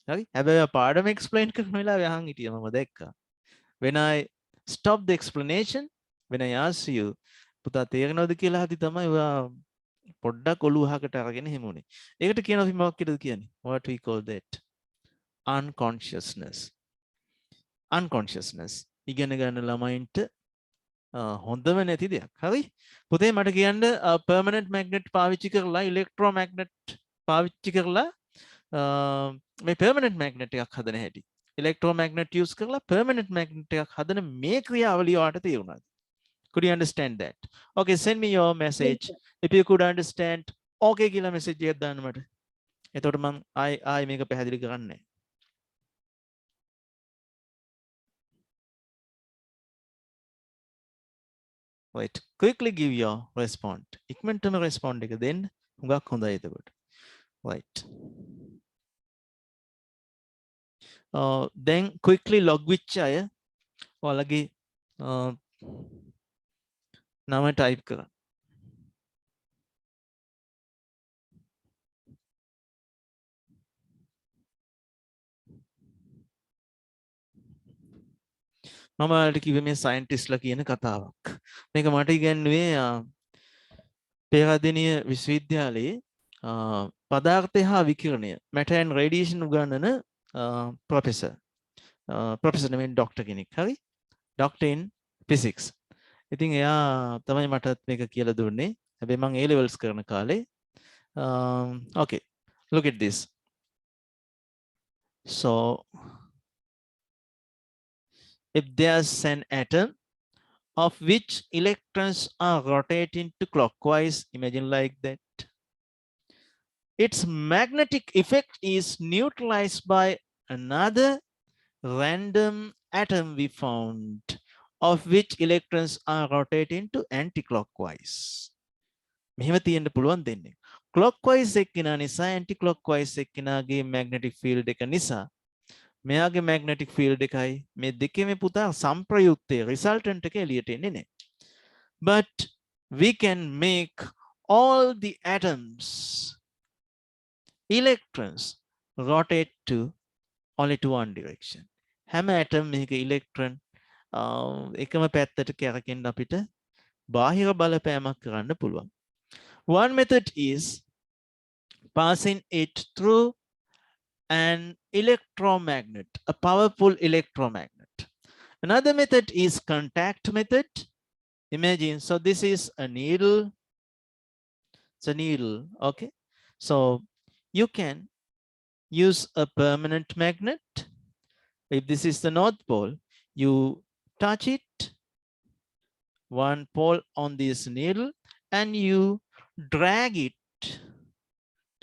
[SPEAKER 1] හරි හැබැයි පාඩම explain කරන වෙලාවේ අහන් හිටියා මම දැක්කා when I stop the explanation when I ask you පුතා තේරෙනවද කියලා හදි තමයි ඔයා පොඩ්ඩක් ඔලුව අහකට අරගෙන හිමුනේ ඒකට කියනවා අපි මොකක්ද කියන්නේ what we call that unconsciousness ඉගෙන ගන්න ළමයින්ට හොඳම නැති දෙයක් හරි පුතේ මට කියන්න permanent magnet පාවිච්චි කරලා electromagnet පාවිච්චි කරලා මේ permanent magnet එකක් හදන හැටි. electromagnet use කරලා permanent magnet එකක් හදන මේ ක්‍රියාවලිය ඔයාලට තේරුණාද? Could you understand that? Okay, send me your message. If you could understand, okay කියලා message එකක් දාන්න මට. එතකොට මම ආයි මේක පැහැදිලි කරන්නේ. Right. Quickly give your response. ඉක්මනටම respond එක දෙන්න. හුඟක් හොඳයි එතකොට. Right. Then quickly log which අය ඔයාලගේ නම type කරන්න. මම ඔයාලට කිව්වේ මේ සයන්ටිස්ට්ලා කියන කතාවක්. මේක මට ඉගෙනුවේ පේරාදෙණිය විශ්වවිද්‍යාලයේ පදාර්ථය හා විකිරණය matter and radiation උගන්වන ප්‍රොෆෙසර් නෙමෙයි ડોක්ටර් කෙනෙක්. හරි? Doctor in physics. ඉතින් එයා තමයි මටත් මේක කියලා දුන්නේ. හැබැයි මම A levels කරන කාලේ. Okay. Look at this. So if there's an atom of which electrons are rotating to clockwise, imagine like that. Its magnetic effect is neutralized by another random atom we found, of which electrons are rotating to anti-clockwise. මෙහෙම තියෙන්න පුළුවන් දෙන්නේ. clockwise එක්කිනා නිසා anti-clockwise එක්කිනාගේ magnetic field එක නිසා මෙයාගේ magnetic field එකයි මේ දෙකේම පුතා සම්ප්‍රයුක්තය resultant එක එළියට එන්නේ නැහැ. But we can make all the atoms electrons rotate to only to one direction. හැම atom එකක electron එකම පැත්තට කැරකෙන්න අපිට බාහිර බලපෑමක් කරන්න පුළුවන්. One method is passing it through an electromagnet, a powerful electromagnet. Another method is contact method. Imagine, so this is a needle. It's a needle, okay? So you can use a permanent magnet. If this is the North Pole, you touch it, one pole on this needle, and you drag it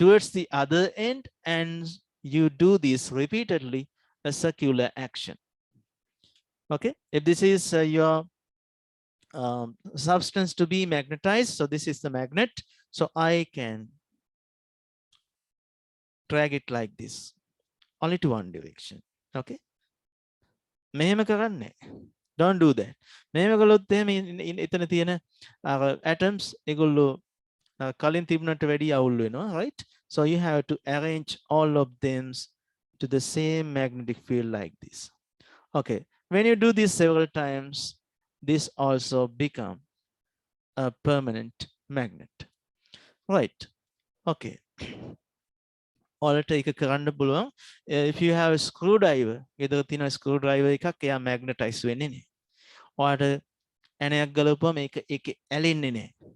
[SPEAKER 1] towards the other end, and you do this repeatedly, a circular action. Okay, if this is your substance to be magnetized, so this is the magnet, so I can drag it like this, only to one direction. Okay, මෙහෙම කරන්නේ. Don't do that. මෙහෙම කළොත් එහෙම එතන තියෙන atoms ඒගොල්ලෝ කලින් තිබුණට වැඩි අවුල් වෙනවා, right? So you have to arrange all of them to the same magnetic field like this. Okay, when you do this several times, this also become a permanent magnet, right? Okay. ඔයාලට ඒක කරන්න පුළුවන්. If you have a screwdriver, ගෙදර තියෙන screwdriver එකක් එයා magnetize වෙන්නේ නැහැ. ඔයාලට ඇණයක් ගලවපුවම ඒක ඇලෙන්නේ නැහැ.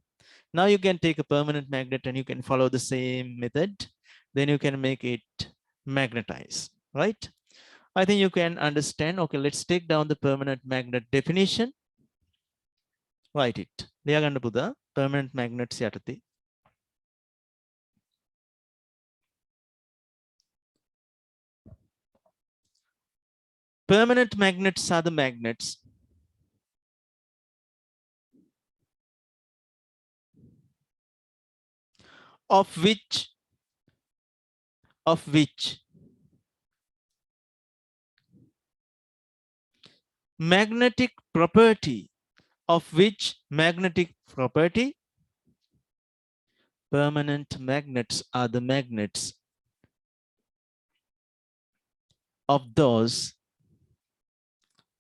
[SPEAKER 1] Now you can take a permanent magnet and you can follow the same method. Then you can make it magnetize, right? I think you can understand. Okay, let's take down the permanent magnet definition. Write it. ලියාගන්න පුතා permanent magnets යටතේ. Permanent magnets are the magnets of which magnetic property permanent magnets are the magnets of those,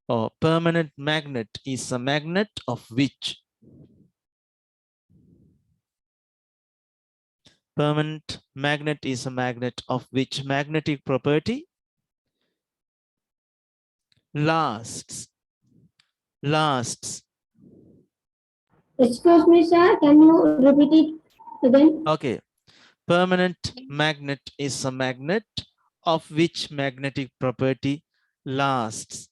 [SPEAKER 1] or permanent magnet is a magnet of which permanent magnet is a magnet of which magnetic property lasts.
[SPEAKER 5] Excuse me, sir. Can you repeat it again?
[SPEAKER 1] Okay. Permanent magnet is a magnet of which magnetic property lasts.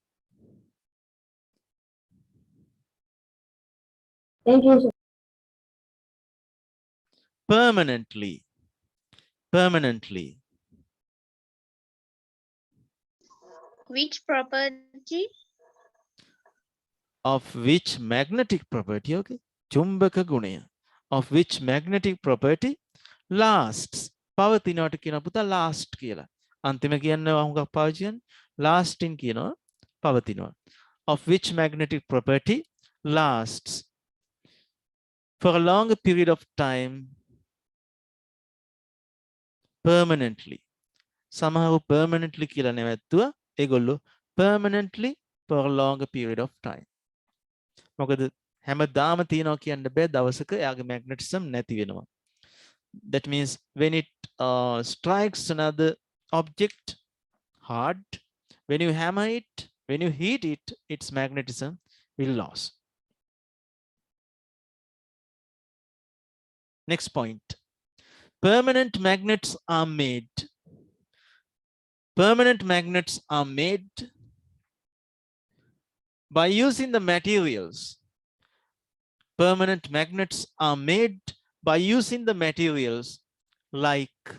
[SPEAKER 4] Thank you, sir.
[SPEAKER 1] Permanently. Permanently.
[SPEAKER 5] Which property?
[SPEAKER 1] Of which magnetic property, okay? Chumbaka gunaya. Of which magnetic property lasts. පවතිනවට කියන පුතා last කියලා. අන්තිම කියන්නේ වහුඟක් පාවිච්චි කරන්නේ lasting කියනවා පවතිනවා. Of which magnetic property lasts for a longer period of time permanently. සමහරව permanently කියලා නැවැත්තුවා. ඒගොල්ලෝ permanently for a longer period of time. මොකද හැමදාම තියනවා කියන්න බෑ දවසක එයාගේ magnetism නැති වෙනවා. That means when it strikes another object hard, when you hammer it, when you heat it, its magnetism will lose. Next point. Permanent magnets are made. Permanent magnets are made by using the materials. Permanent magnets are made by using the materials like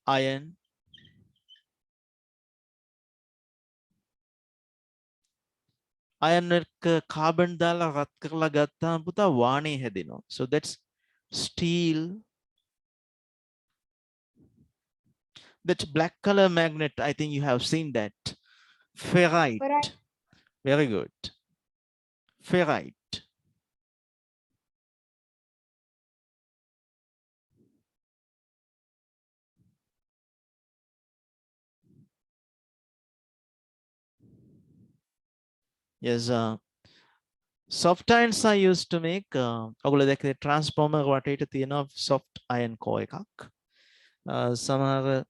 [SPEAKER 1] iron, iron එක carbon දාලා රත් කරලා ගත්තාම පුතා වාණේ හැදෙනවා. So that's steel. That black color magnet, I think you have seen that. Ferrite.
[SPEAKER 2] Ferrite.
[SPEAKER 1] Very good. Ferrite. Yes, soft irons are used to make ඔගොල්ලෝ දැක්කේ transformer වටේට තියෙන soft iron core එකක්. සමහර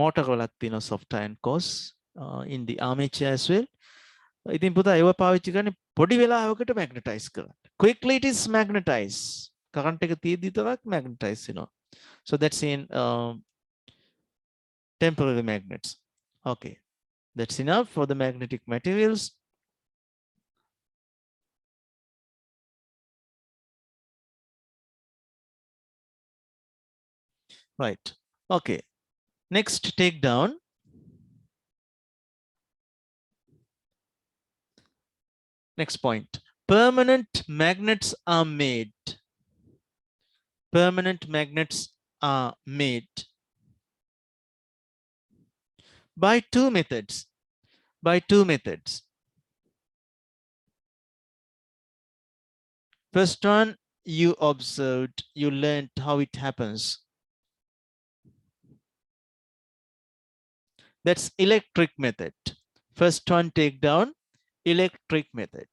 [SPEAKER 1] motor වලත් තියෙන soft iron cores in the armature as well. ඉතින් පුතා ඒව පාවිච්චි කරන්නේ පොඩි වෙලාවකට magnetize කරන්න. Quickly it is magnetized. current එක තියෙද්දි විතරක් magnetize වෙනවා. So that's in temporary magnets. Okay. That's enough for the magnetic materials. Right. Okay. Next, take down. Next point. Permanent magnets are made. Permanent magnets are made by two methods. By two methods. First one, you observed, you learned how it happens. That's electric method. First one, take down electric method.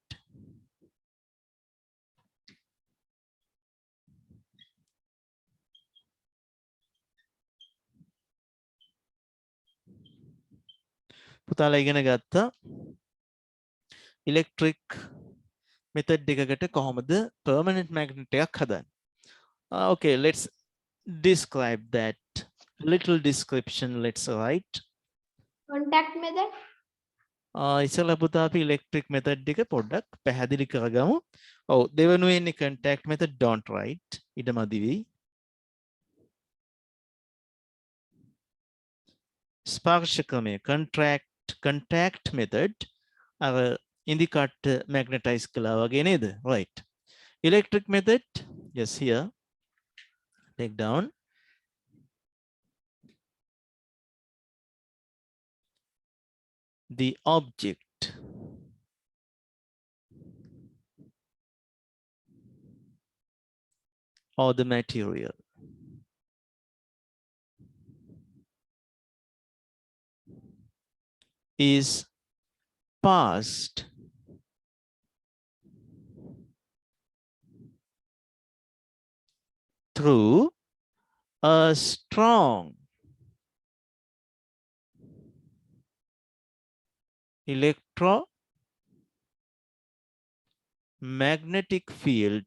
[SPEAKER 1] පුතාලා ඉගෙන ගත්තා electric method එකකට කොහොමද permanent magnet එකක් හදන්නේ. Okay, let's describe that. Little description, let's write.
[SPEAKER 2] Contact method.
[SPEAKER 1] ඉස්සෙල්ලා පුතා අපි electric method එක පොඩ්ඩක් පැහැදිලි කරගමු. ඔව් දෙවෙනුවෙන්නේ contact method, don't write. ඉඩමදි වෙයි. ස්පර්ශ ක්‍රමය contact method අර ඉන්දිකාට magnetize කළා වගේ නේද? Right. Electric method, yes, here. Take down. The object or the material is passed through a strong electromagnetic field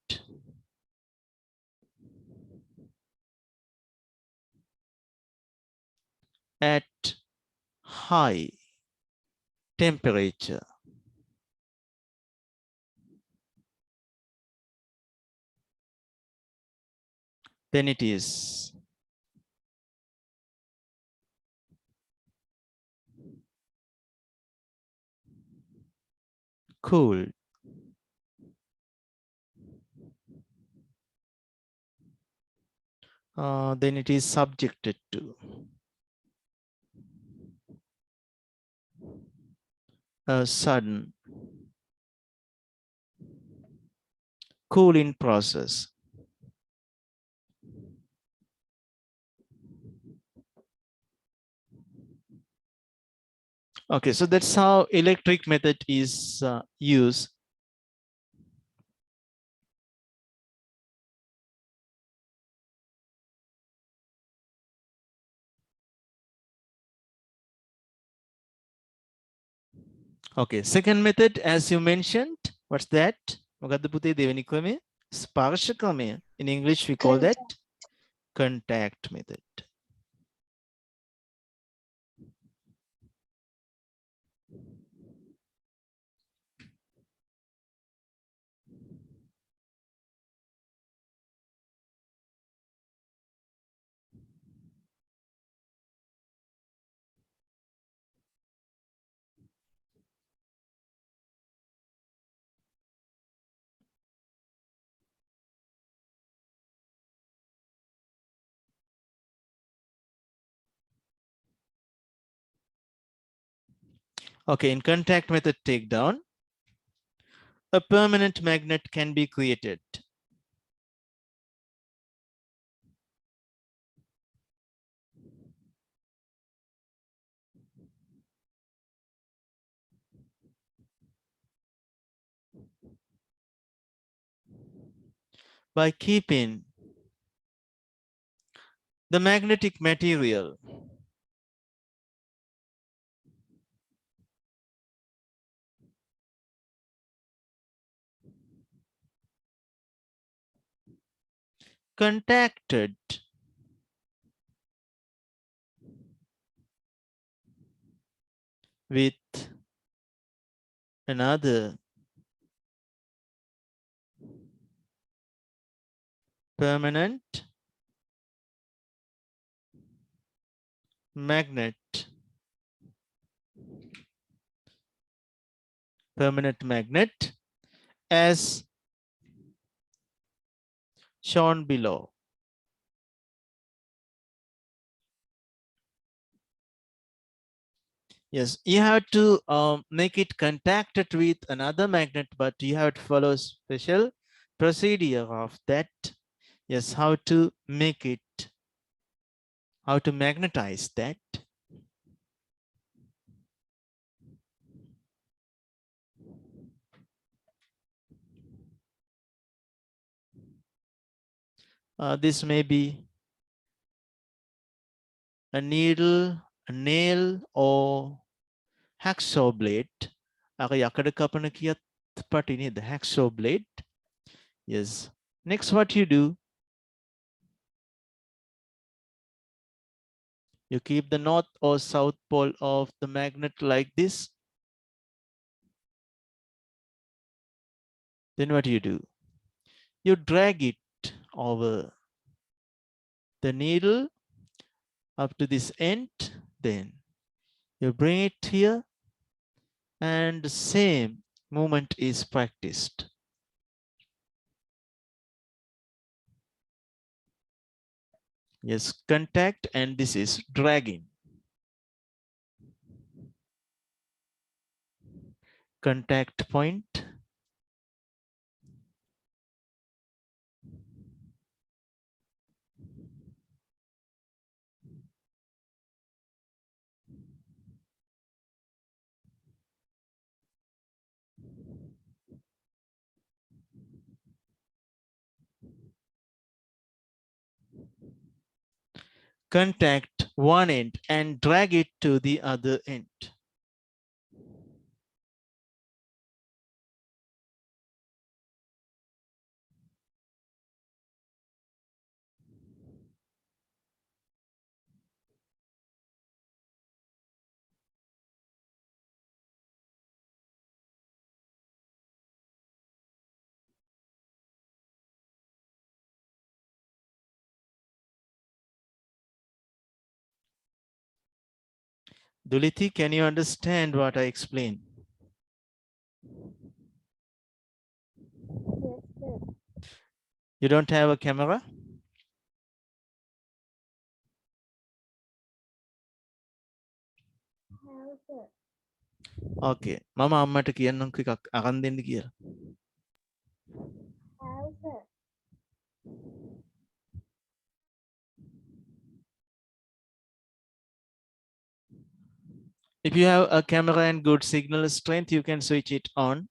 [SPEAKER 1] at high temperature. Then it is cooled. Then it is subjected to a sudden cooling process. Okay, so that's how electric method is used. Okay, second method, as you mentioned, what's that? මොකද්ද පුතේ දෙවෙනි ක්‍රමය? ස්පර්ශ ක්‍රමය. In English, we call that contact method. Okay, in contact method takedown, a permanent magnet can be created. By keeping the magnetic material contacted with another permanent magnet, as shown below. Yes, you have to make it contacted with another magnet, but you have to follow special procedure of that. Yes, how to make it, how to magnetize that. This may be a needle, a nail, or hacksaw blade. The hacksaw blade. Yes. Next, what you do, you keep the north or south pole of the magnet like this. Then what you do? You drag it over the needle up to this end. Then you bring it here, and the same movement is practiced. Yes, contact, and this is dragging. Contact point. Contact one end and drag it to the other end. Duliti, can you understand what I explained?
[SPEAKER 2] Yes, sir.
[SPEAKER 1] You don't have a camera?
[SPEAKER 2] Have, sir.
[SPEAKER 1] Okay. මම අම්මට කියන්නම් එකක් අරන් දෙන්න කියලා.
[SPEAKER 2] Have, sir.
[SPEAKER 1] If you have a camera and good signal strength, you can switch it on.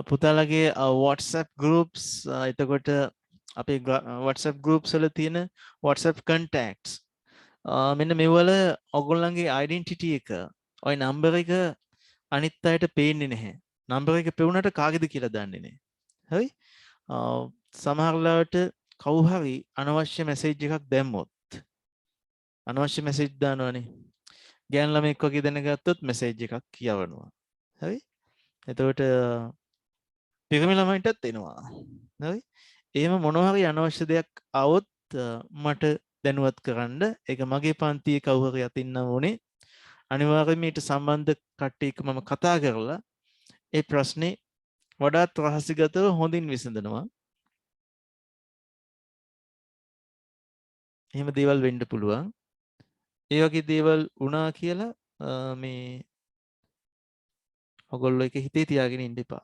[SPEAKER 1] පුතාලගේ WhatsApp groups එතකොට අපේ WhatsApp groups වල තියෙන WhatsApp contacts මෙන්න මෙවල ඔයගොල්ලන්ගේ identity එක ඔය number එක අනිත් අයට පේන්නේ නැහැ. number එක පෙවුනට කාගේද කියලා දන්නේ නැහැ. හරි? සමහර ලාවට කවුරු හරි අනවශ්‍ය message එකක් දැම්මොත් අනවශ්‍ය message දානවනේ. ගෑනු ළමෙක් වගේ දැනගත්තොත් message එකක් කියවනවා. හරි? එතකොට පිරිමි ළමයින්ටත් එනවා. හරි? එහෙම මොනවා හරි අනවශ්‍ය දෙයක් આવොත් මට දැනුවත් කරන්න. ඒක මගේ පන්තියේ කවුරු හරි අතින්නම් ඕනේ. අනිවාර්යයෙන් ඊට සම්බන්ධ කට්ටියක මම කතා කරලා ඒ ප්‍රශ්නේ වඩාත් රහසිගතව හොඳින් විසඳනවා. එහෙම දේවල් වෙන්න පුළුවන්. ඒ වගේ දේවල් වුණා කියලා මේ ඔයගොල්ලෝ එක හිතේ තියාගෙන ඉන්න එපා.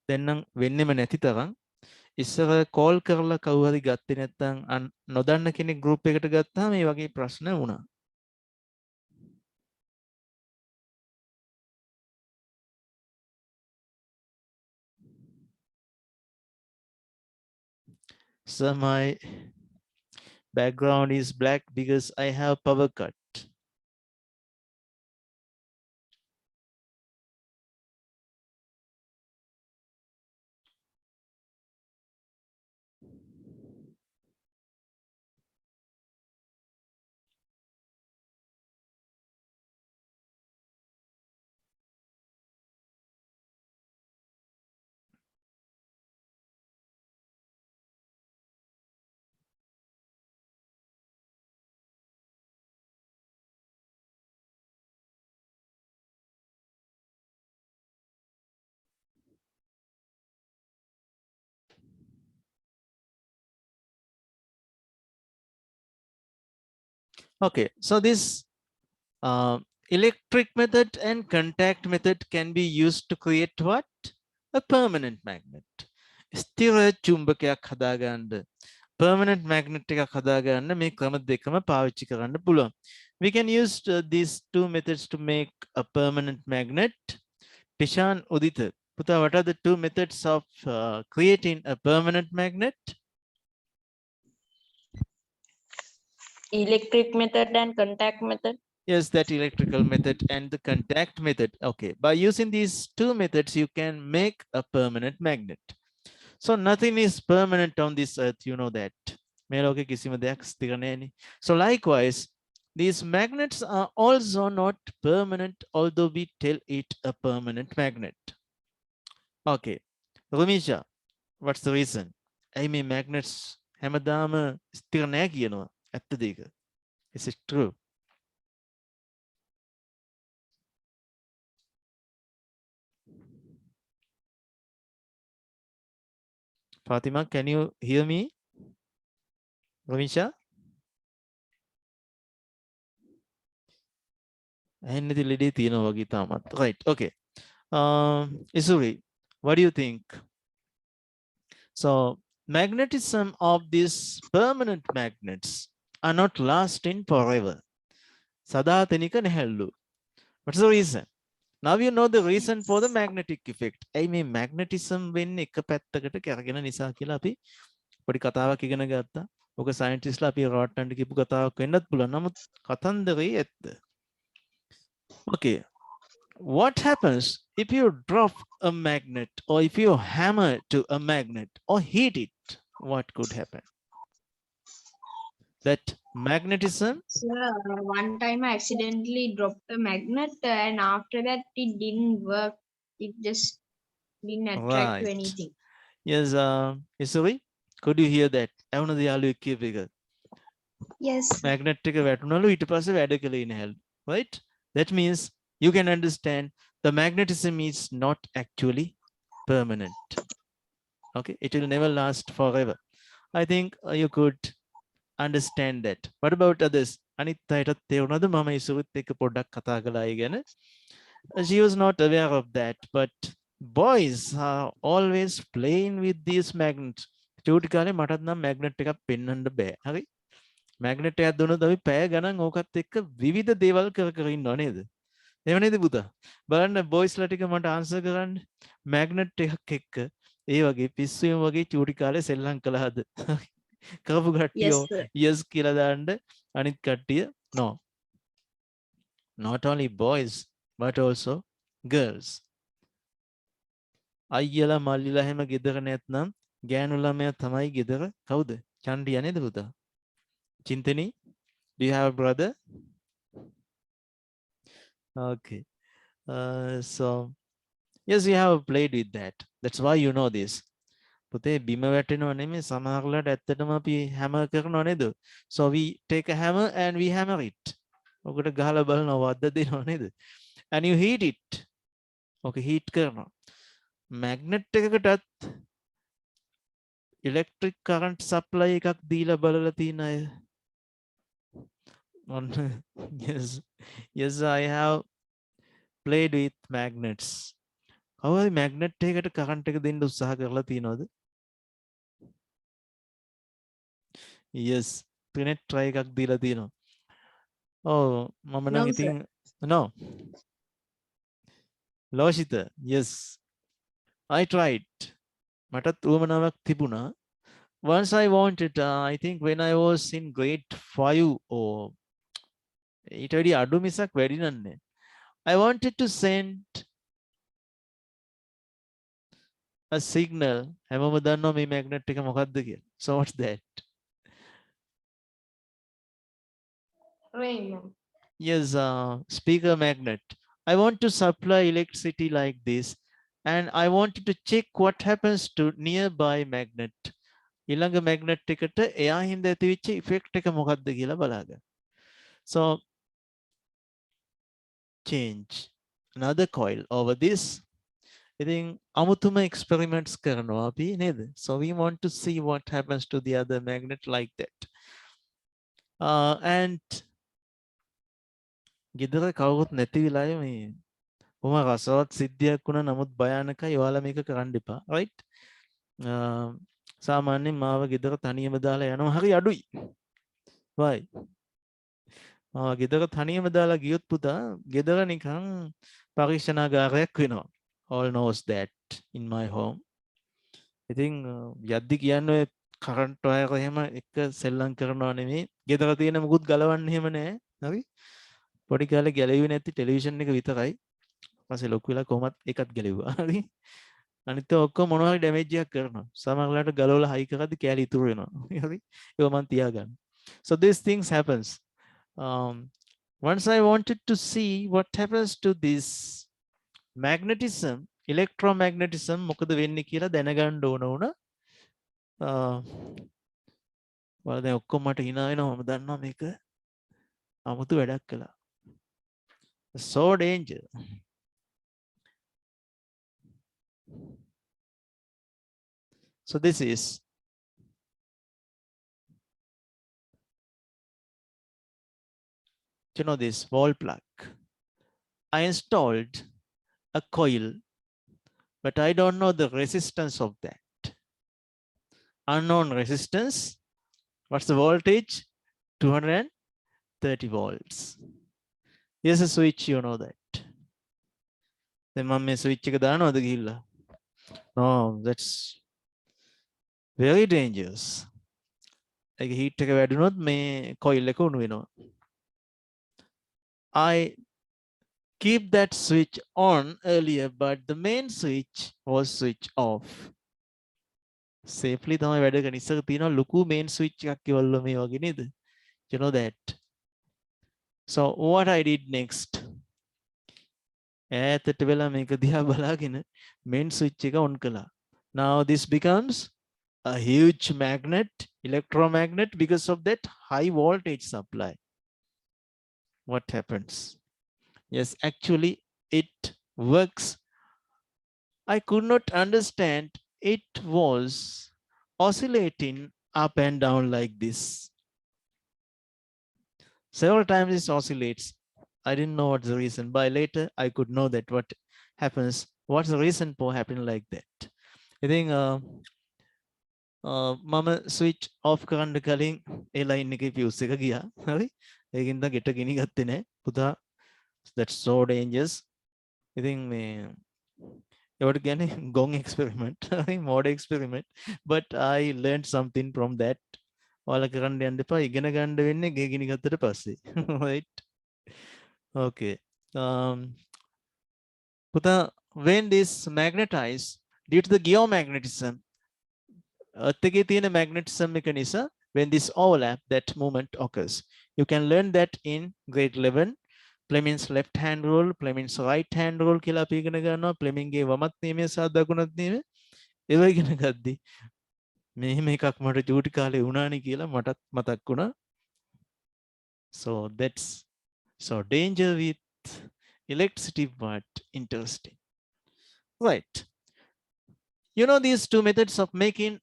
[SPEAKER 1] දැන් නම් වෙන්නෙම නැති තරම් ඉස්සර කෝල් කරලා කවුරු හරි ගත්තේ නැත්නම් නොදන්න කෙනෙක් group එකට ගත්තාම මේ වගේ ප්‍රශ්න වුණා. So my background is black because I have power cut. Okay, so this electric method and contact method can be used to create what? A permanent magnet. ස්ථිර චුම්බකයක් හදාගන්න permanent magnet එකක් හදාගන්න මේ ක්‍රම දෙකම පාවිච්චි කරන්න පුළුවන්. We can use these two methods to make a permanent magnet. Tishan, Udita, Puta, what are the two methods of creating a permanent magnet?
[SPEAKER 4] Electric method and contact method.
[SPEAKER 1] Yes, that electrical method and the contact method. Okay, by using these two methods, you can make a permanent magnet. So nothing is permanent on this earth, you know that. So likewise, these magnets are also not permanent, although we tell it a permanent magnet. Okay, Rumisha, what's the reason? I mean, magnets, hamadama, stirnagiano at the digger. Is it true? Fatima, can you hear me? Rumisha? Right, okay. Isuri, what do you think? So magnetism of these permanent magnets are not lasting forever. Sadathanika nehellu. What's the reason? Now you know the reason for the magnetic effect. I mean magnetism when එක පැත්තකට කරගෙන නිසා කියලා අපි පොඩි කතාවක් ඉගෙන ගත්තා. ඔක සයන්ටිස්ට්ලා අපි රොට්ටන්ට කියපු කතාවක් වෙන්නත් පුළුවන්. නමුත් කතන්දරේ ඇත්ත. Okay, What happens if you drop a magnet or if you hammer to a magnet or heat it? What could happen? That magnetism,
[SPEAKER 3] Sir, one time I accidentally dropped a magnet and after that it didn't work. It just didn't attract to
[SPEAKER 1] right?
[SPEAKER 3] anything.
[SPEAKER 1] Yes, Isuri, could you hear that? ඇවුනද යාළුවෙක් කියප එක?
[SPEAKER 2] Yes.
[SPEAKER 1] Magnet එක වැටුණලු ඊට පස්සේ වැඩ කළේ නැහැ. Right? That means you can understand the magnetism is not actually permanent. Okay, it will never last forever. I think you could understand that. What about others? අනිත් අයටත් තේරුණාද මම ඉසුරුත් එක්ක පොඩ්ඩක් කතා කළා ඒ ගැන? She was not aware of that, but boys are always playing with these magnets. චූටි කාලේ මටත් නම් magnet එකක් පෙන්වන්න බෑ. හරි? magnet එකක් දුන්නොත් අපි පැය ගණන් ඕකත් එක්ක විවිධ දේවල් කර කර ඉන්නව නේද? එහෙම නේද පුතා? බලන්න boys ලා ටික මට answer කරන්න. magnet එකක් එක්ක ඒ වගේ පිස්සුවෙන් වගේ චූටි කාලේ සෙල්ලම් කළාද? කරපු කට්ටිය
[SPEAKER 3] Yes, sir.
[SPEAKER 1] yes කියලා දාන්න අනිත් කට්ටිය no. Not only boys but also girls. අයියලා මල්ලිලා හැම ගෙදර නැත්නම් ගෑනු ළමයා තමයි ගෙදර කවුද? චන්ඩියා නේද පුතා? චින්තනි, do you have a brother? Okay. So yes, you have played with that. That's why you know this. පුතේ බිම වැටෙනව නෙමෙයි සමහරලාට ඇත්තටම අපි හැමර් කරනව නේද? So we take a hammer and we hammer it. ඔකට ගහලා බලනවා වද්ද දෙනව නේද? And you heat it. Okay, heat කරනවා. magnet එකකටත් electric current supply එකක් දීලා බලලා තියෙන අය. Yes, yes, I have played with magnets. කවුරුයි magnet එකකට current එක දෙන්න උත්සාහ කරලා තියෙනවද? Yes, පිනෙත් try එකක් දීලා තියෙනවා. ඔව් මම
[SPEAKER 3] No,
[SPEAKER 1] නම්
[SPEAKER 3] sir.
[SPEAKER 1] ඉතින් no. Loshita, yes, I tried. මටත් උවමනාවක් තිබුණා. Once I wanted, I think when I was in grade 5 or ඊට වැඩි අඩු මිසක් වැඩි නන්නේ. I wanted to send a signal. හැමෝම දන්නවා මේ magnet එක මොකක්ද කියලා. So what's that?
[SPEAKER 3] Raymond.
[SPEAKER 1] Yes, speaker magnet. I want to supply electricity like this and I wanted to check what happens to nearby magnet. ඊළඟ magnet එකට එයා හින්දා ඇතිවෙච්ච effect එක මොකක්ද කියලා බලාගන්න. So change another coil over this. ඉතින් අමුතුම experiments කරනවා අපි නේද? So we want to see what happens to the other magnet like that. And ගෙදර කවුරුත් නැති වෙලාවේ මේ කොහොම රසවත් සිද්ධියක් වුණා නමුත් භයානකයි ඔයාලා මේක කරන්න එපා. right? සාමාන්‍යයෙන් මාව ගෙදර තනියම දාලා යනවා හරි අඩුයි. why? මාව ගෙදර තනියම දාලා ගියොත් පුතා ගෙදර නිකන් පරීක්ෂණාගාරයක් වෙනවා. all knows that in my home. ඉතින් යද්දි කියන්නේ කරන්ට් වයර් එහෙම එක සෙල්ලම් කරනවා නෙමෙයි. ගෙදර තියෙන මුකුත් ගලවන්න එහෙම නෑ. හරි? පොඩි කාලේ ගැලෙන්නේ නැති ටෙලිවිෂන් එක විතරයි. ඊපස්සේ ලොකු වෙලා කොහොමත් එකක් ගැලෙව්වා. හරි? අනිත් ඔක්කොම මොනවා හරි ඩැමේජ් එකක් කරනවා. සමහරවිට ගලවලා හයි කරද්දි කෑලි ඉතුරු වෙනවා. හරි? ඒක මම තියාගන්න. So these things happens. Once I wanted to see what happens to this magnetism, electromagnetism මොකද වෙන්නේ කියලා දැනගන්න ඕන වුණා. වල දැන් ඔක්කොම මට hina වෙනවා. මම දන්නවා මේක 아무තු වැඩක් කළා. So danger. So this is you know this wall plug. I installed a coil, but I don't know the resistance of that. Unknown resistance. What's the voltage? 230 volts. Here's a switch, you know that. Then මම මේ switch එක දානවද ගිහිල්ලා? No, that's very dangerous. ඒක heat එක වැඩි වුණොත් මේ coil එක උණු වෙනවා. I keep that switch on earlier, but the main switch was switched off. Safely තමයි වැඩ කරන. ඉස්සර තියෙනවා ලොකු main switch එකක් ඉවල්ල මේ වගේ නේද? You know that. So what I did next? ඈතට වෙලා මේක දිහා බලාගෙන main switch එක on කළා. Now this becomes a huge magnet, electromagnet, because of that high voltage supply. What happens? Yes, actually it works. I could not understand. It was oscillating up and down like this. Several times it oscillates. I didn't know what's the reason. By later, I could know that what happens. What's the reason for happening like that? I think mama switch off කරන්න කලින් ඒ line එකේ fuse එක ගියා. හරි? ඒකින්ද ගෙට ගිනි ගත්තේ නැහැ. පුතා, that's so dangerous. I think මේ ඒවට කියන්නේ gong experiment. හරි? mode experiment. But I learned something from that. ඔයාලා කරන්න යන්න එපා. ඉගෙන ගන්න වෙන්නේ ගේ ගිනි ගත්තට පස්සේ. Right? Okay. Puta, when this magnetized due to the geomagnetism, earth එකේ තියෙන magnetism එක නිසා, when this overlap, that movement occurs. You can learn that in grade 11. Fleming's left hand rule, Fleming's right hand rule කියලා අපි ඉගෙන ගන්නවා. Flemingගේ වමත් නියමය සහ දකුණත් නියමය. ඒව ඉගෙන ගද්දි මෙහෙම එකක් මට චූටි කාලේ වුණානේ කියලා මටත් මතක් වුණා. So that's so danger with electricity, but interesting. Right. You know these two methods of making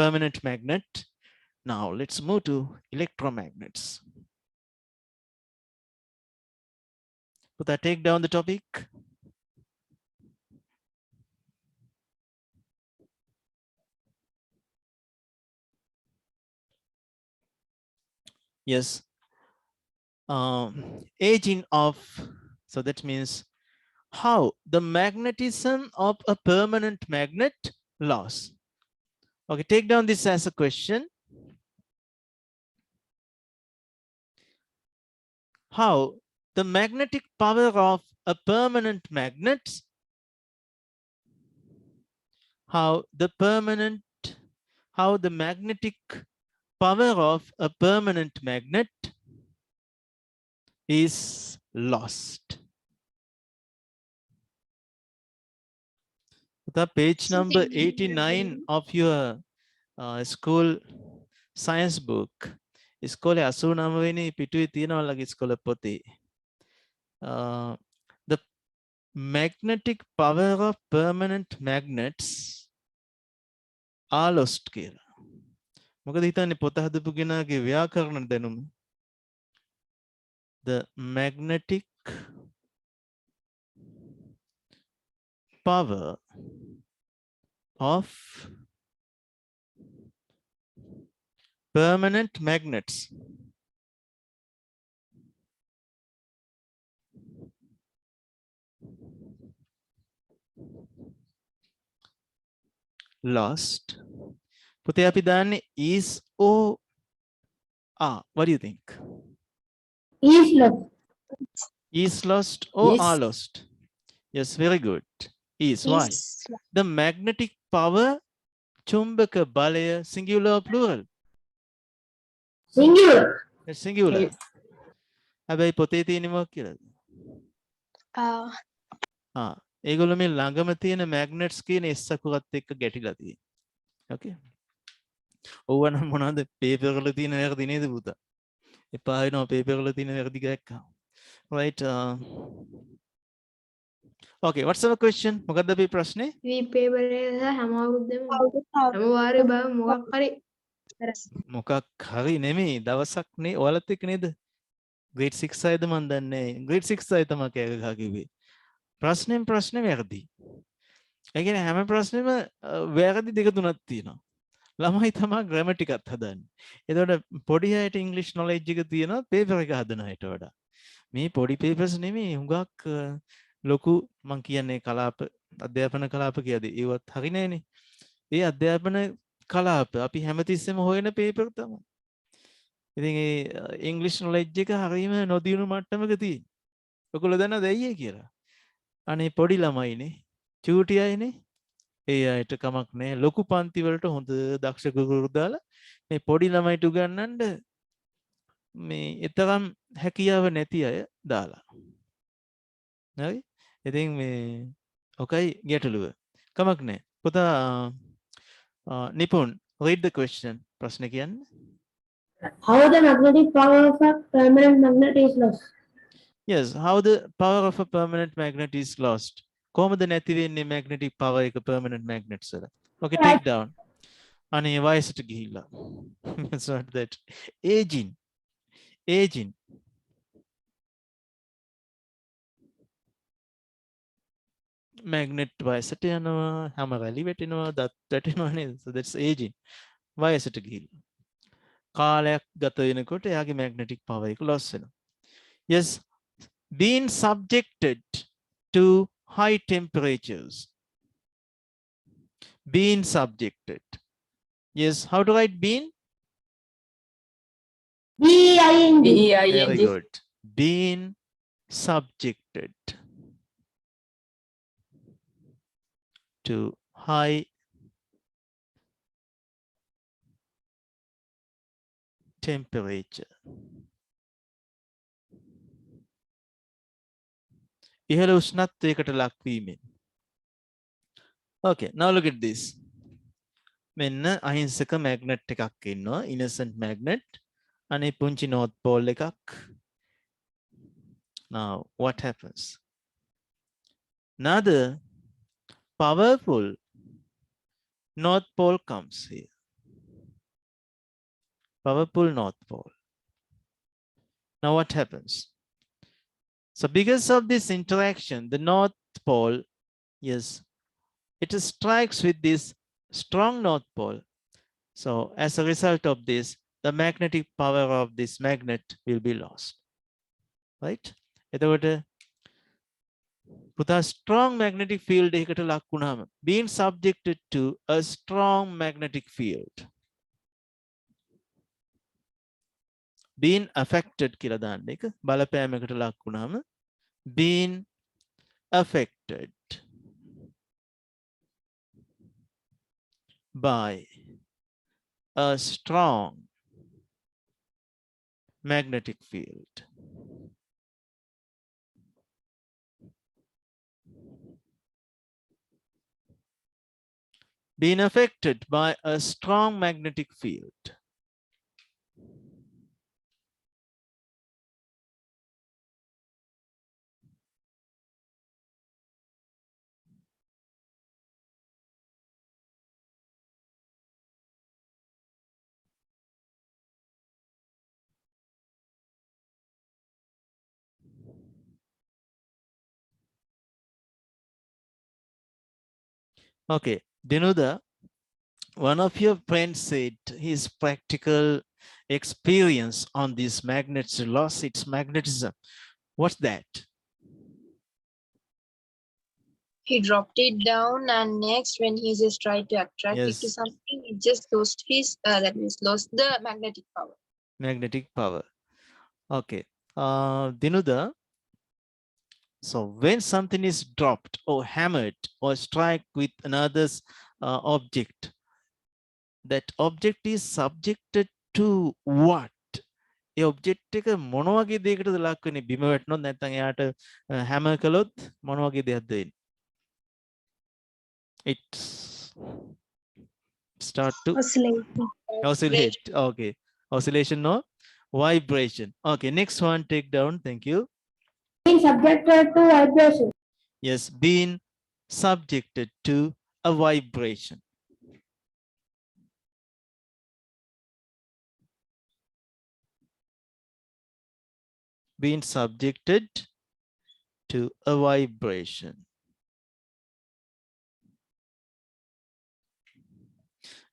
[SPEAKER 1] permanent magnet. Now let's move to electromagnets. Put that, take down the topic. Yes. Aging of, so that means how the magnetism of a permanent magnet loss. Okay, take down this as a question. How the magnetic power of a permanent magnet, how the magnetic power of a permanent magnet is lost. The page number 89 of your school science book. ඉස්කෝලේ 89 වෙනි පිටුවේ තියෙනවා ලගේ ඉස්කෝලේ පොතේ. The magnetic power of permanent magnets are lost කියලා. මොකද හිතන්නේ පොත හදපු කෙනාගේ ව්‍යාකරණ දැනුම? The magnetic power of permanent magnets lost. පුතේ අපි දාන්නේ is or are. What do you think?
[SPEAKER 2] Is lost.
[SPEAKER 1] Is lost or
[SPEAKER 2] Yes.
[SPEAKER 1] are lost? Yes, very good. Is. Why?
[SPEAKER 2] Is
[SPEAKER 1] The magnetic power, chumbaka balaya, singular or plural?
[SPEAKER 2] singular.
[SPEAKER 1] It's singular. හැබැයි පොතේ තියෙන මොකක්ද කියලාද? ඒගොල්ලෝ මේ ළඟම තියෙන magnets කියන S අකුරත් එක්ක ගැටිලා තියෙනවා. Okay. ඕව නම් මොනවද paper වල තියෙන වැරදි නේද පුතා? එපා වෙනවා paper වල තියෙන වැරදි දැක්කම. Right. Okay, what's our question? මොකද්ද අපේ ප්‍රශ්නේ?
[SPEAKER 3] මේ පේපර් එක හැම අවුරුද්දෙම හැම වාරේ බව මොකක් හරි
[SPEAKER 1] මොකක් හරි නෙමෙයි දවසක් නේ ඔයාලත් එක්ක නේද? grade 6 අයද මන් දන්නේ නැහැ. grade 6 අය තමයි කෑ ගහ කිව්වේ. ප්‍රශ්නෙන් ප්‍රශ්නේ වැරදි. ඒ කියන්නේ හැම ප්‍රශ්නෙම වැරදි දෙක තුනක් තියෙනවා. ළමයි තමයි grammar ටිකත් හදන්නේ. එතකොට පොඩි අයට English knowledge එක තියෙනවා paper එක හදන අයට වඩා. මේ පොඩි papers නෙමෙයි හුඟක් ලොකු මං කියන්නේ කලාප අධ්‍යාපන කලාප කියද ඒවත් හරි නෑනේ. ඒ අධ්‍යාපන කලාප අපි හැමතිස්සෙම හොයන paper තමයි. ඉතින් ඒ English knowledge එක හරීම නොදියුණු මට්ටමක තියෙන. ඔයගොල්ලෝ දන්නවද ඇයි ඒ කියලා? අනේ පොඩි ළමයිනේ. චූටි අයනේ. ඒ අයට කමක් නැහැ. ලොකු පන්ති වලට හොඳ දක්ෂ ගුරුවරු දාලා මේ පොඩි ළමයිට උගන්වන්න මේ එතරම් හැකියාව නැති අය දාලා. හරි? ඉතින් මේ ඔකයි ගැටලුව. කමක් නැහැ. පුතා නිපුන් read the question. ප්‍රශ්න කියන්න.
[SPEAKER 6] How the magnetic power of a permanent magnet is lost?
[SPEAKER 1] Yes, how the power of a permanent magnet is lost. කොහොමද නැති වෙන්නේ magnetic power එක permanent magnets වල? Okay, take down. අනේ වයසට ගිහිල්ලා. It's not that. Aging. magnet වයසට යනවා, හැම රැලි වැටෙනවා, දත් වැටෙනවා නේද? So that's aging. වයසට ගිහිල්ලා. කාලයක් ගත වෙනකොට එයාගේ magnetic power එක loss වෙනවා. Yes, being subjected to high temperatures. Being subjected. Yes, how to write being?
[SPEAKER 6] B-I-N-G.
[SPEAKER 1] Very good. Being subjected to high temperature. ඉහළ උෂ්ණත්වයකට ලක්වීමෙන්. Okay, now look at this. මෙන්න අහිංසක magnet එකක් ඉන්නවා, innocent magnet. අනේ පුංචි north pole එකක්. Now what happens? Another powerful north pole comes here. Powerful north pole. Now what happens? So because of this interaction, the north pole, yes, it strikes with this strong north pole. So as a result of this, the magnetic power of this magnet will be lost. Right? එතකොට පුතා strong magnetic field එකකට ලක් වුණාම, being subjected to a strong magnetic field. Being affected කියලා දාන්න එක බලපෑමකට ලක් වුණාම being affected by a strong magnetic field. Being affected by a strong magnetic field. Okay, Dinuda, one of your friends said his practical experience on these magnets lost its magnetism. What's that?
[SPEAKER 7] He dropped it down, and next, when he just tried to attract it to
[SPEAKER 1] Yes.
[SPEAKER 7] something, it just lost his, that means lost the magnetic power.
[SPEAKER 1] Magnetic power. Okay. Dinuda, so when something is dropped or hammered or struck with another's object, that object is subjected to what? A object එක මොන වගේ දෙයකටද ලක් වෙන්නේ? බිම වැටුණොත් නැත්නම් එයාට හැමර් කළොත් මොන වගේ දෙයක්ද වෙන්නේ? It start to
[SPEAKER 2] Oscillating.
[SPEAKER 1] oscillate. Okay, oscillation or vibration. Okay, next one, take down. Thank you.
[SPEAKER 6] Being subjected to vibration.
[SPEAKER 1] Yes, being subjected to a vibration. Being subjected to a vibration.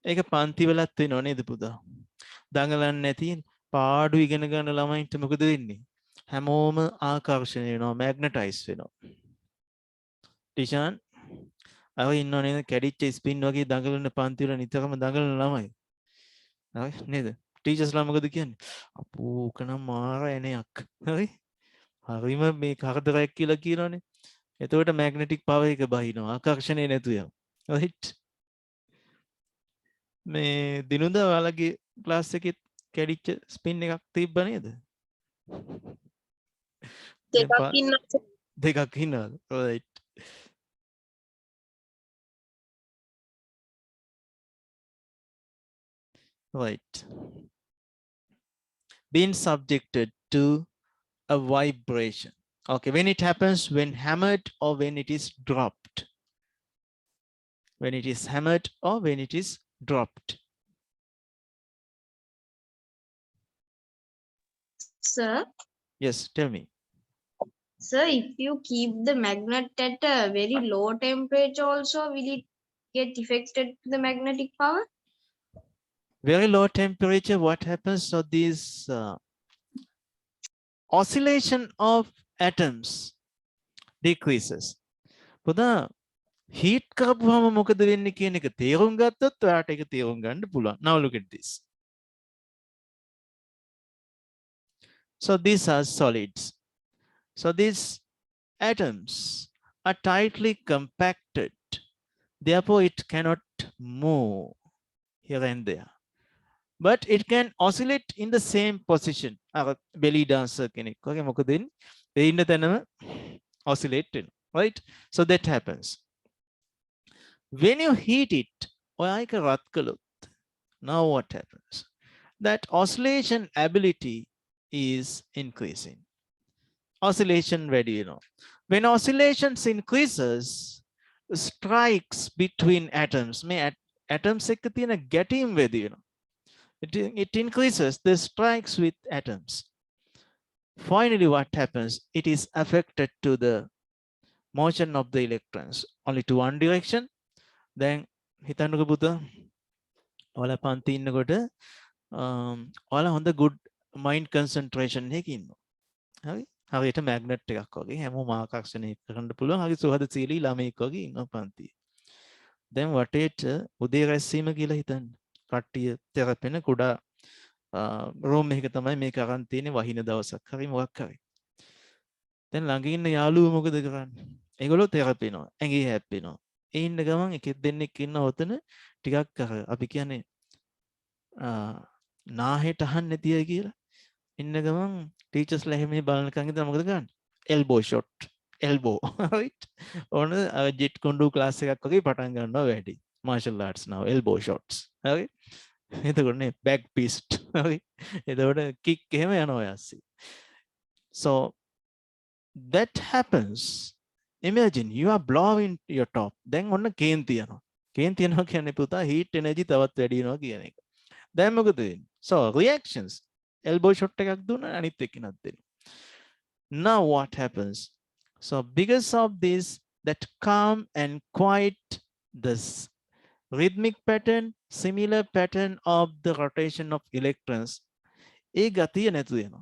[SPEAKER 1] ඒක පන්ති වලත් වෙනව නේද පුතා? දඟලන්නේ නැති පාඩු ඉගෙන ගන්න ළමයින්ට මොකද වෙන්නේ? හැමෝම ආකර්ෂණය වෙනවා, මැග්නටයිස් වෙනවා. ටිෂාන් අව ඉන්නව නේද? කැඩිච්ච ස්පින් වගේ දඟලන පන්ති වල නිතරම දඟලන ළමයි. හරි නේද? ටීචර්ස්ලා මොකද කියන්නේ? අපෝ කනම් මාර එනයක්. හරි? හරිම මේ කරදරයක් කියලා කියනවනේ. එතකොට magnetic power එක බහිනවා. ආකර්ෂණය නැතු යනවා. right? මේ දිනුදා ඔයාලගේ ක්ලාස් එකේ කැඩිච්ච ස්පින් එකක් තිබ්බ නේද? දැන්
[SPEAKER 7] දෙකක් ඉන්නවා.
[SPEAKER 1] දෙකක් ඉන්නවද? right. right. Being subjected to a vibration. Okay, when it happens when hammered or when it is dropped. When it is hammered or when it is dropped.
[SPEAKER 3] Sir,
[SPEAKER 1] Yes, tell me.
[SPEAKER 3] sir, if you keep the magnet at a very low temperature also, will it get affected to the magnetic power?
[SPEAKER 1] Very low temperature, what happens? So these oscillation of atoms decreases. පුතා heat කරපුවාම මොකද වෙන්නේ කියන එක තේරුම් ගත්තොත් ඔයාට ඒක තේරුම් ගන්න පුළුවන්. Now look at this. So these are solids. So these atoms are tightly compacted. Therefore, it cannot move here and there. But it can oscillate in the same position. Belly dancer කෙනෙක් වගේ මොකද වෙන්නේ? ඒ ඉන්න තැනම oscillate වෙනවා. Right? So that happens. When you heat it, ඔයා එක රත් කළොත්, now what happens? That oscillation ability is increasing. Oscillation වැඩි වෙනවා. When oscillations increases, strikes between atoms, මේ atoms එක්ක තියෙන ගැටීම් වැඩි වෙනවා. It increases the strikes with atoms. Finally, what happens? It is affected to the motion of the electrons only to one direction. Then හිතන්නකෝ පුතා ඔයාලා පන්ති ඉන්නකොට ඔයාලා හොඳ good mind concentration එකක ඉන්නවා. හරි? හරියට magnet එකක් වගේ හැමෝම ආකර්ෂණය කරන්න පුළුවන්. හරි සුහදශීලී ළමෙක් වගේ ඉන්නවා පන්තියේ. දැන් වටේට උදේ රැස්වීම කියලා හිතන්න. කට්ටිය තෙරපෙන කුඩා රූම් එකක තමයි මේක අරන් තියෙන්නේ වහින දවසක් හරි මොකක් හරි. දැන් ළඟ ඉන්න යාළුවෝ මොකද කරන්නේ? ඒගොල්ලෝ තෙරපෙනවා. ඇඟේ හැප්පෙනවා. ඒ ඉන්න ගමන් එකෙක් දෙන්නෙක් ඉන්න ඔතන ටිකක් අර අපි කියන්නේ නාහෙට අහන්න නැතිය කියලා. ඉන්න ගමන් ටීචර්ස්ලා එහෙම බලනකන් ඉඳලා මොකද කරන්නේ? elbow shot. elbow. right? ඕන ජෙට් කොණ්ඩු ක්ලාස් එකක් වගේ පටන් ගන්නවා වැඩි. martial arts now elbow shots. හරි? එතකොට නේ back fist. හරි? එතකොට kick එහෙම යනවා යස්සි. So that happens. Imagine you are blowing your top. Then ඔන්න කේන්ති යනවා. කේන්ති යනවා කියන්නේ පුතා heat energy තවත් වැඩි වෙනවා කියන එක. දැන් මොකද වෙන්නේ? So reactions. elbow shot එකක් දුන්නා අනිත් එක්කෙනත් දෙනවා. Now what happens? So because of this, that calm and quiet, this rhythmic pattern, similar pattern of the rotation of electrons, ඒ ගතිය නැතු වෙනවා.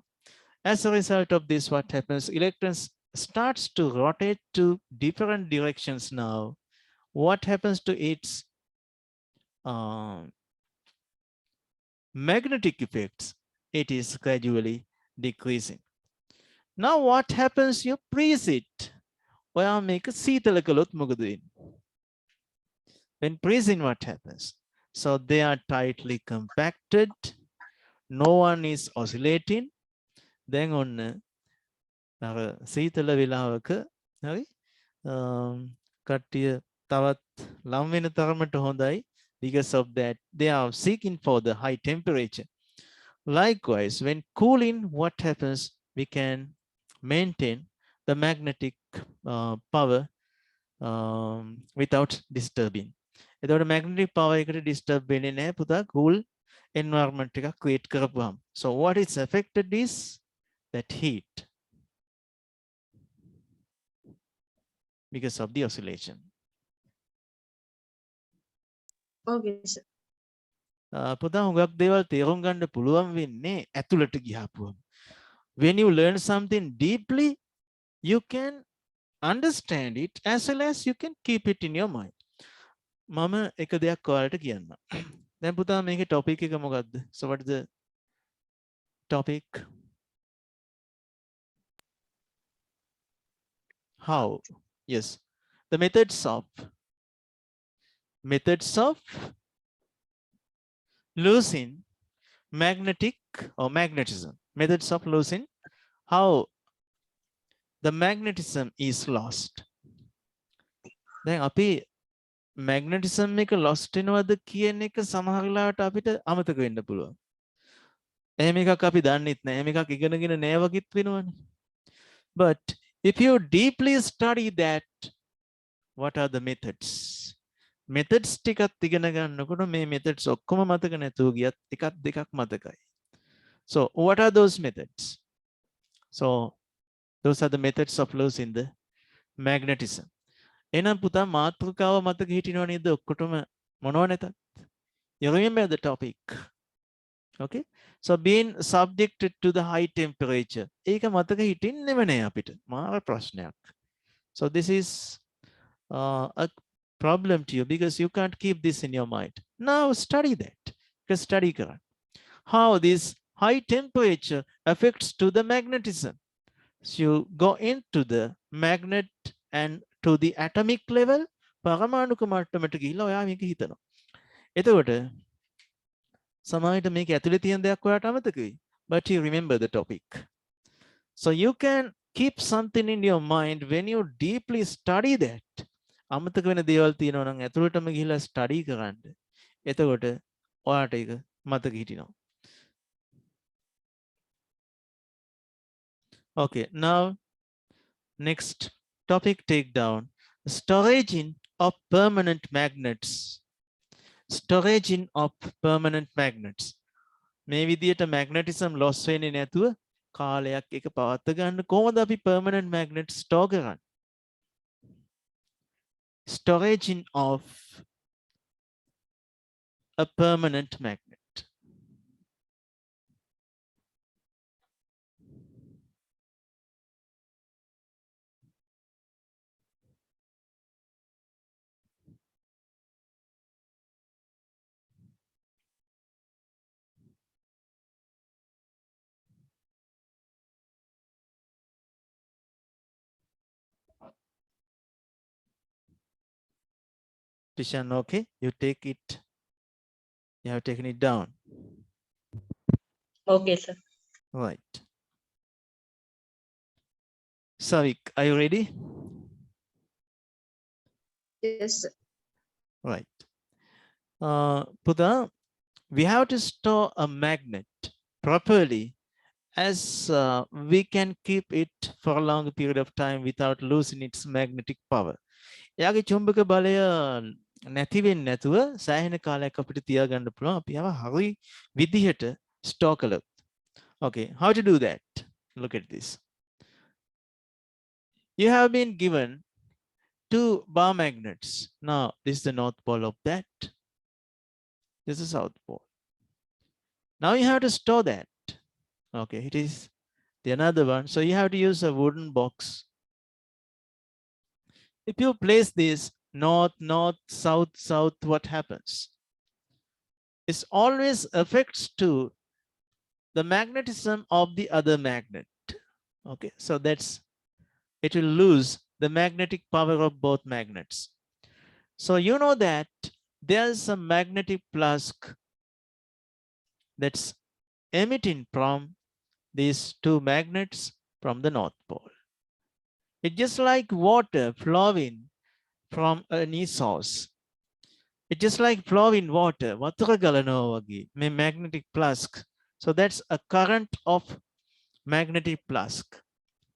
[SPEAKER 1] As a result of this, what happens? Electrons starts to rotate to different directions now. What happens to its magnetic effects? It is gradually decreasing. Now what happens? You freeze it. ඔයා මේක සීතල කළොත් මොකද වෙන්නේ? When freezing, what happens? So they are tightly compacted. No one is oscillating. Then on සීතල වෙලාවක හරි කට්ටිය තවත් ලම් වෙන තරමට හොඳයි. Because of that, they are seeking for the high temperature. Likewise, when cooling, what happens? We can maintain the magnetic power without disturbing. එතකොට magnetic power එකට disturb වෙන්නේ නැහැ පුතා cool environment එකක් create කරපුවාම. So what is affected is that heat because of the oscillation.
[SPEAKER 3] Okay, sir.
[SPEAKER 1] පුතා හුඟක් දේවල් තේරුම් ගන්න පුළුවන් වෙන්නේ ඇතුළට ගියාපුවම. When you learn something deeply, you can understand it as well as you can keep it in your mind. මම එක දෙයක් ඔයාලට කියන්න. දැන් පුතා මේකේ topic එක මොකද්ද? So what is the topic? How? Yes, the methods of losing magnetic or magnetism. Methods of losing how the magnetism is lost. දැන් අපි magnetism එක lost වෙනවද කියන එක සමහර වෙලාවට අපිට අමතක වෙන්න පුළුවන්. එහෙම එකක් අපි දන්නෙත් නැහැ. එහෙම එකක් ඉගෙනගෙන නැහැ වගේත් වෙනවනේ. But if you deeply study that, what are the methods? Methods ටිකත් ඉගෙන ගන්නකොට මේ methods ඔක්කොම මතක නැතුව ගියත් එකක් දෙකක් මතකයි. So what are those methods? So those are the methods of losing the magnetism. එහෙනම් පුතා මාතෘකාව මතක හිටිනව නේද ඔක්කොටම මොනව නැතත්? You remember the topic. Okay, so being subjected to the high temperature ඒක මතක හිටින්නෙම නෑ අපිට. මාර ප්‍රශ්නයක්. So this is a problem to you because you can't keep this in your mind. Now study that. Because study කරන්න. How this high temperature affects to the magnetism. So you go into the magnet and to the atomic level පරමාණුක මට්ටමට ගිහිල්ලා ඔයා මේක හිතනවා. එතකොට සමහරවිට මේක ඇතුලේ තියෙන දෙයක් ඔයාට අමතක වෙයි. But you remember the topic. So you can keep something in your mind when you deeply study that. අමතක වෙන දේවල් තියෙනවා නම් ඇතුළටම ගිහිල්ලා study කරන්න. එතකොට ඔයාට ඒක මතක හිටිනවා. Okay, now next topic take down. Storaging of permanent magnets. Storaging of permanent magnets. මේ විදියට magnetism loss වෙන්නේ නැතුව කාලයක් එක පවත්වා ගන්න කොහොමද අපි permanent magnet store කරන්නේ? Storaging of a permanent magnet. Tishan, okay, you take it. You have taken it down.
[SPEAKER 4] Okay, sir.
[SPEAKER 1] Right. Savik, are you ready?
[SPEAKER 3] Yes, sir.
[SPEAKER 1] Right. Pudha, we have to store a magnet properly as we can keep it for a long period of time without losing its magnetic power. එයාගේ චුම්බක බලය නැති වෙන්නේ නැතුව සෑහෙන කාලයක් අපිට තියාගන්න පුළුවන් අපි යව හරි විදිහට ස්ටෝර් කළොත්. Okay, how to do that? Look at this. You have been given 2 bar magnets. Now, this is the north pole of that. This is south pole. Now you have to store that. Okay, it is the another one. So you have to use a wooden box. If you place this north, north, south, south, what happens? It always affects to the magnetism of the other magnet. Okay, so it will lose the magnetic power of both magnets. So you know that there's a magnetic flask that's emitting from these 2 magnets from the north pole. It's just like water flowing from any source. It's just like flowing water. වතුර ගලනවා වගේ මේ magnetic flask. So that's a current of magnetic flask.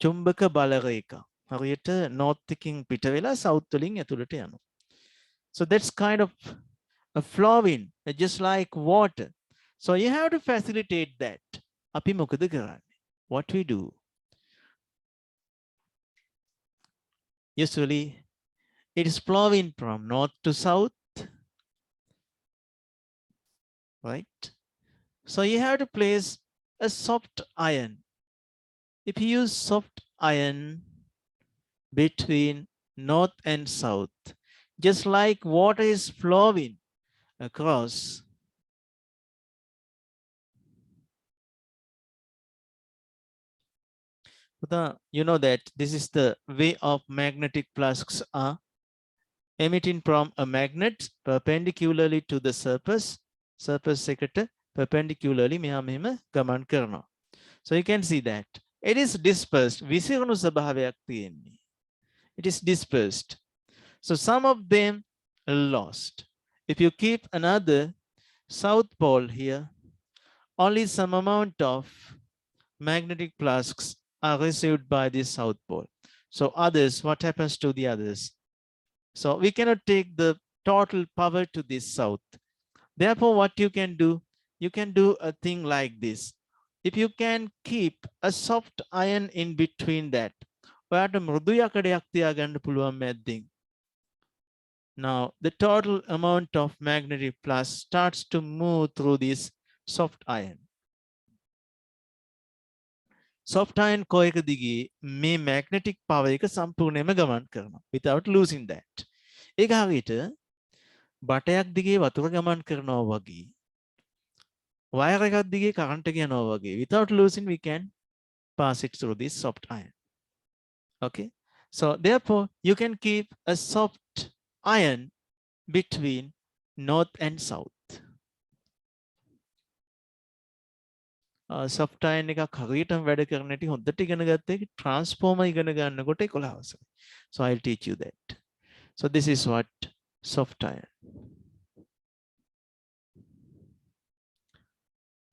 [SPEAKER 1] චුම්බක බලරේඛ. හරියට north එකකින් පිට වෙලා south වලින් ඇතුළට යනවා. So that's kind of a flowing, just like water. So you have to facilitate that. අපි මොකද කරන්නේ? What we do? Usually it is flowing from north to south, right? So you have to place a soft iron. If you use soft iron between north and south, just like water is flowing across, You know that this is the way of magnetic flasks are emitting from a magnet perpendicularly to the surface එකට perpendicularly මෙහා මෙහෙම ගමන් කරනවා. So you can see that it is dispersed. විසිරුණු ස්වභාවයක් තියෙන්නේ. It is dispersed. So some of them lost. If you keep another south pole here, only some amount of magnetic flasks are received by this south pole. So others, what happens to the others? So we cannot take the total power to this south. Therefore, what you can do a thing like this. If you can keep a soft iron in between that, ඔයාට මෘදු යකඩයක් තියාගන්න පුළුවන් මැද්දෙන්. Now, the total amount of magnetic flux starts to move through this soft iron. Soft iron coil එක දිගේ මේ magnetic power එක සම්පූර්ණයෙන්ම ගමන් කරනවා without losing that. ඒක හරියට බටයක් දිගේ වතුර ගමන් කරනවා වගේ. wire එකක් දිගේ current එක යනවා වගේ. Without losing, we can pass it through this soft iron. Okay. So therefore, you can keep a soft iron between north and south. Soft iron එකක් හරියටම වැඩ කරන හැටි හොඳට ඉගෙන ගත්ත එක transformer ඉගෙන ගන්නකොට 11 අවශ්‍යයි. So I'll teach you that. So this is what soft iron.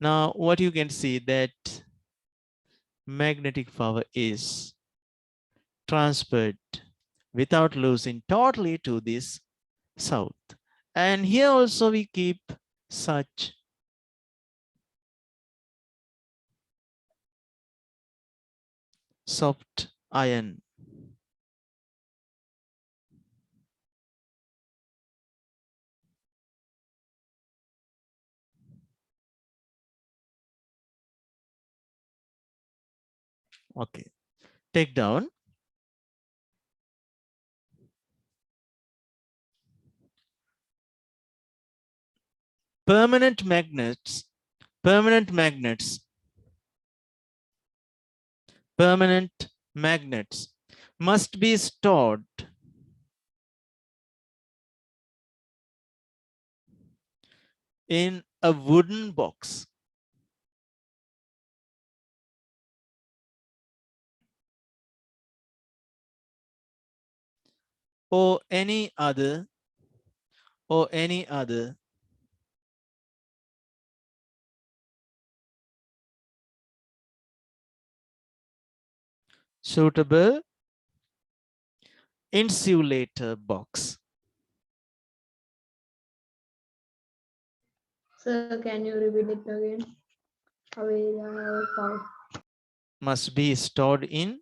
[SPEAKER 1] Now what you can see that magnetic power is transferred without losing totally to this south. And here also we keep such soft iron. Okay, take down. Permanent magnets must be stored in a wooden box or any other suitable insulator box.
[SPEAKER 4] Sir, can you repeat it again?
[SPEAKER 1] Must be stored in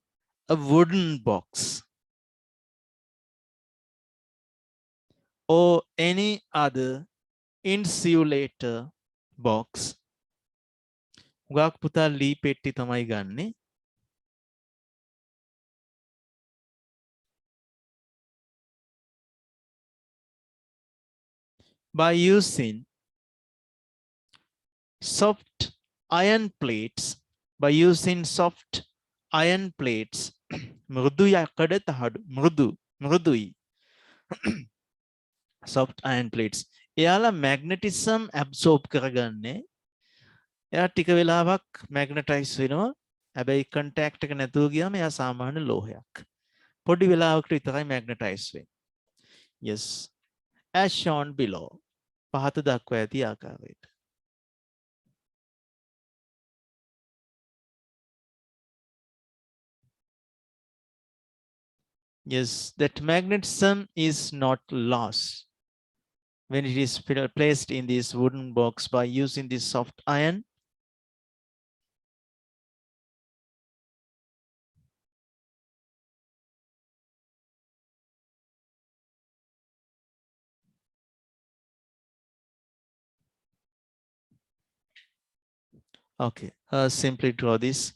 [SPEAKER 1] a wooden box or any other insulator box. ගාක් පුතා ලී පෙට්ටි තමයි ගන්නෙ. By using soft iron plates, මෘදු යකඩ තහඩු මෘදුයි soft iron plates. එයාලා magnetism absorb කරගන්නේ. එයා ටික වෙලාවක් magnetize වෙනවා. හැබැයි contact එක නැතුව ගියාම එයා සාමාන්‍ය ලෝහයක්. පොඩි වෙලාවකට විතරයි magnetize වෙන්නේ. Yes, as shown below. පහත දක්වා ඇති ආකාරයට. Yes, that magnetism is not lost when it is placed in this wooden box by using this soft iron. Okay, simply draw this.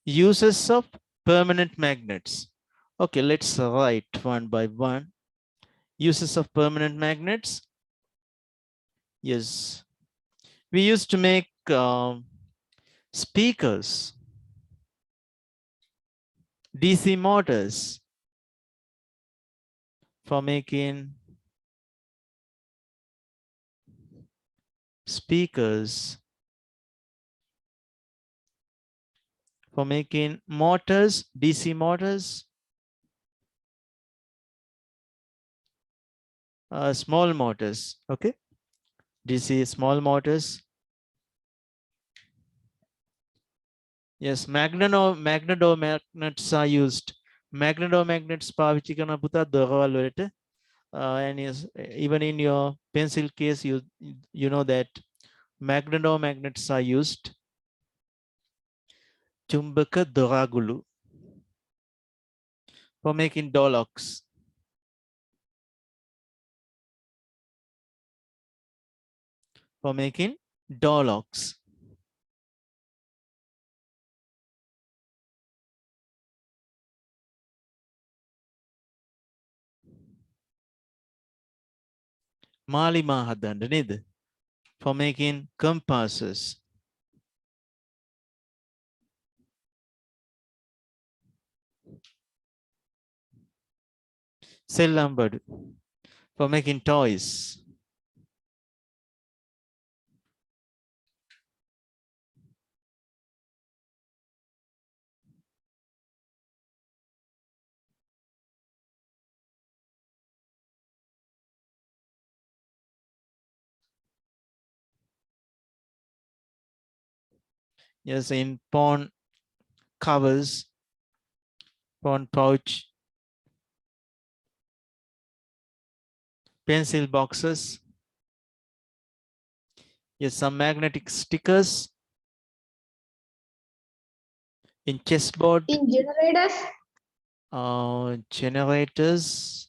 [SPEAKER 1] Uses of permanent magnets. Okay, let's write one by one. Uses of permanent magnets. Yes, we used to make speakers, DC motors for making speakers, for making motors, DC motors, small motors, okay, DC small motors. Yes, magnetomagnets are used. Magnetomagnets පාවිච්චි කරන පුතා දොරවල් වලට. And yes, even in your pencil case, you know that magnetomagnets are used. චුම්බක දොරගුළු for making door locks. For making door locks. මාලිමා හදන්න නේද? For making compasses. Sellambadu for making toys. Yes, in pawn covers, pawn pouch, pencil boxes. Yes, some magnetic stickers in chessboard.
[SPEAKER 4] In generators,
[SPEAKER 1] Generators.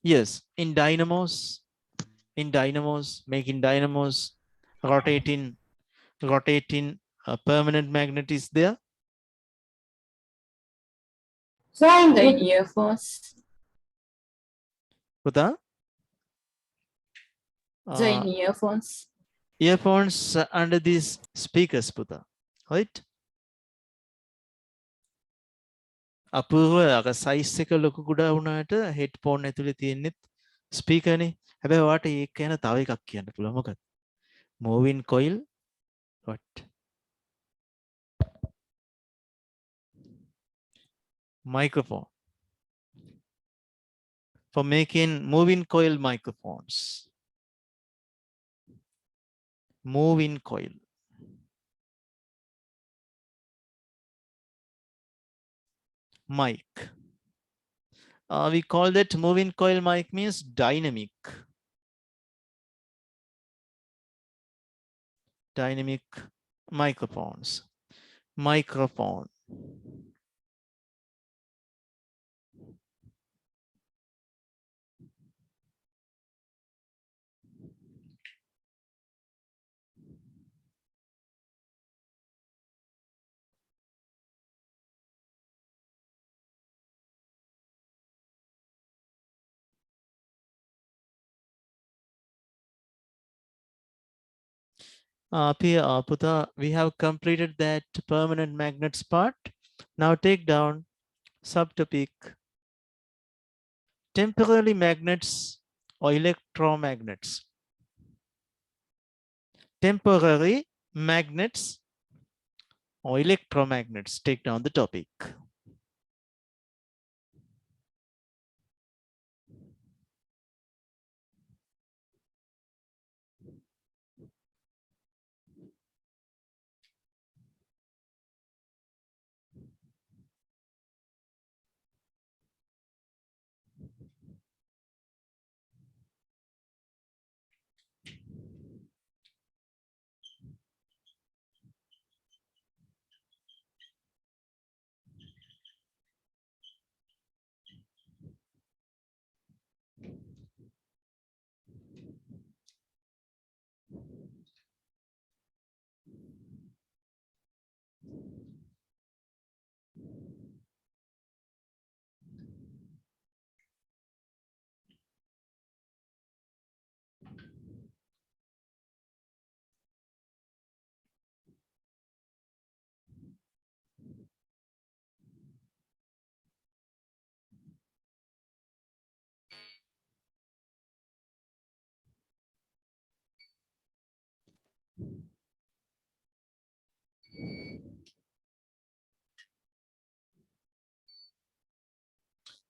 [SPEAKER 1] Yes, in dynamos. In dynamos, making dynamos, rotating permanent magnet is there.
[SPEAKER 6] So in
[SPEAKER 8] The
[SPEAKER 6] good
[SPEAKER 8] earphones.
[SPEAKER 1] පුතා
[SPEAKER 8] The earphones.
[SPEAKER 1] earphones under these speakers පුතා, right? අපූර්ව අර size එක ලොකු කුඩා වුණාට headphone ඇතුලේ තියෙන්නේ speaker නේ. හැබැයි ඔයාට ඒක ගැන තව එකක් කියන්න පුළුවන්. මොකද? Moving coil, what? Microphone. For making moving coil microphones. Moving coil. Mic. We call that moving coil mic means dynamic. Dynamic microphones. Microphone. Up here, Puta, we have completed that permanent magnets part. Now take down subtopic temporary magnets or electromagnets. Temporary magnets or electromagnets. Take down the topic.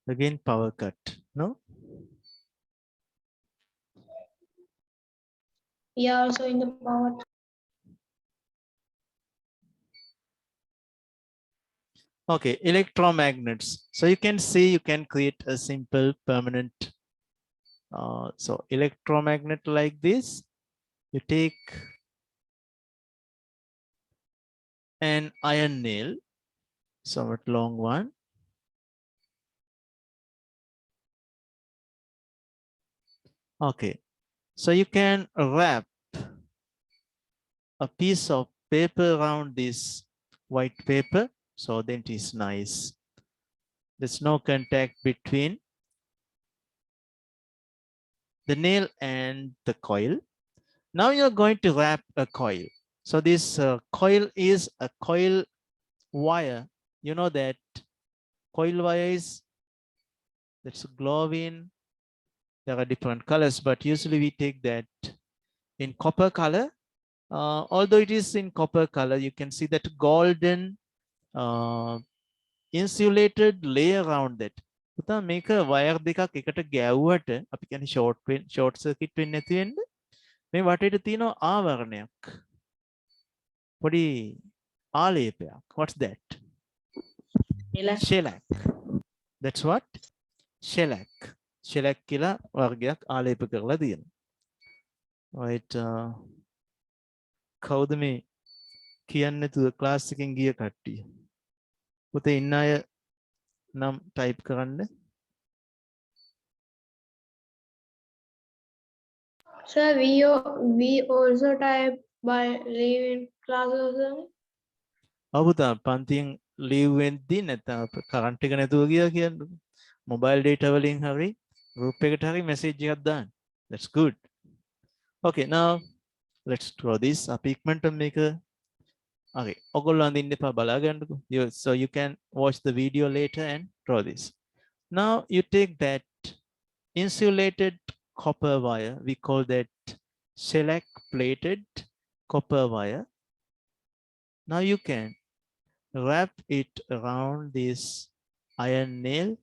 [SPEAKER 1] Again, power cut. No?
[SPEAKER 4] Yeah, also in the power.
[SPEAKER 1] Okay, electromagnets. So you can see you can create a simple permanent. So electromagnet like this. You take an iron nail, somewhat long one. Okay, so you can wrap a piece of paper around this white paper, so then it is nice. There's no contact between the nail and the coil. Now you're going to wrap a coil. So this coil is a coil wire. You know that coil wire is, that's glowing. There are different colors, but usually we take that in copper color. Although it is in copper color, you can see that golden insulated layer around that. පුතා මේක wire දෙකක් එකට ගැව්වට අපි කියන්නේ short circuit වෙන්නේ නැති වෙන්න මේ වටේට තියෙනවා ආවරණයක්. පොඩි ආලේපයක්. What's that? Shellac. That's what? Shellac. Shellac කියලා වර්ගයක් ආලේප කරලා තියෙනවා. Right. කවුද මේ කියන්නේ නැතුව ක්ලාස් එකෙන් ගිය කට්ටිය? පුතේ ඉන්න අය නම් ටයිප් කරන්න.
[SPEAKER 4] Sir, we also type by leaving class also.
[SPEAKER 1] ඔව් පුතා පන්තියෙන් ලීව් වෙද්දී නැත්නම් කරන්ට් එක නැතුව ගියා කියන්නේ. මොබයිල් data වලින් හරි group එකට හරි message එකක් දාන්න. That's good. Okay, now let's draw this. අපි ඉක්මනට මේක okay. ඔයගොල්ලෝ අඳින්න එපා බලා ගන්නකෝ. So you can watch the video later and draw this. Now you take that insulated copper wire. We call that shellac plated copper wire. Now you can wrap it around this iron nail.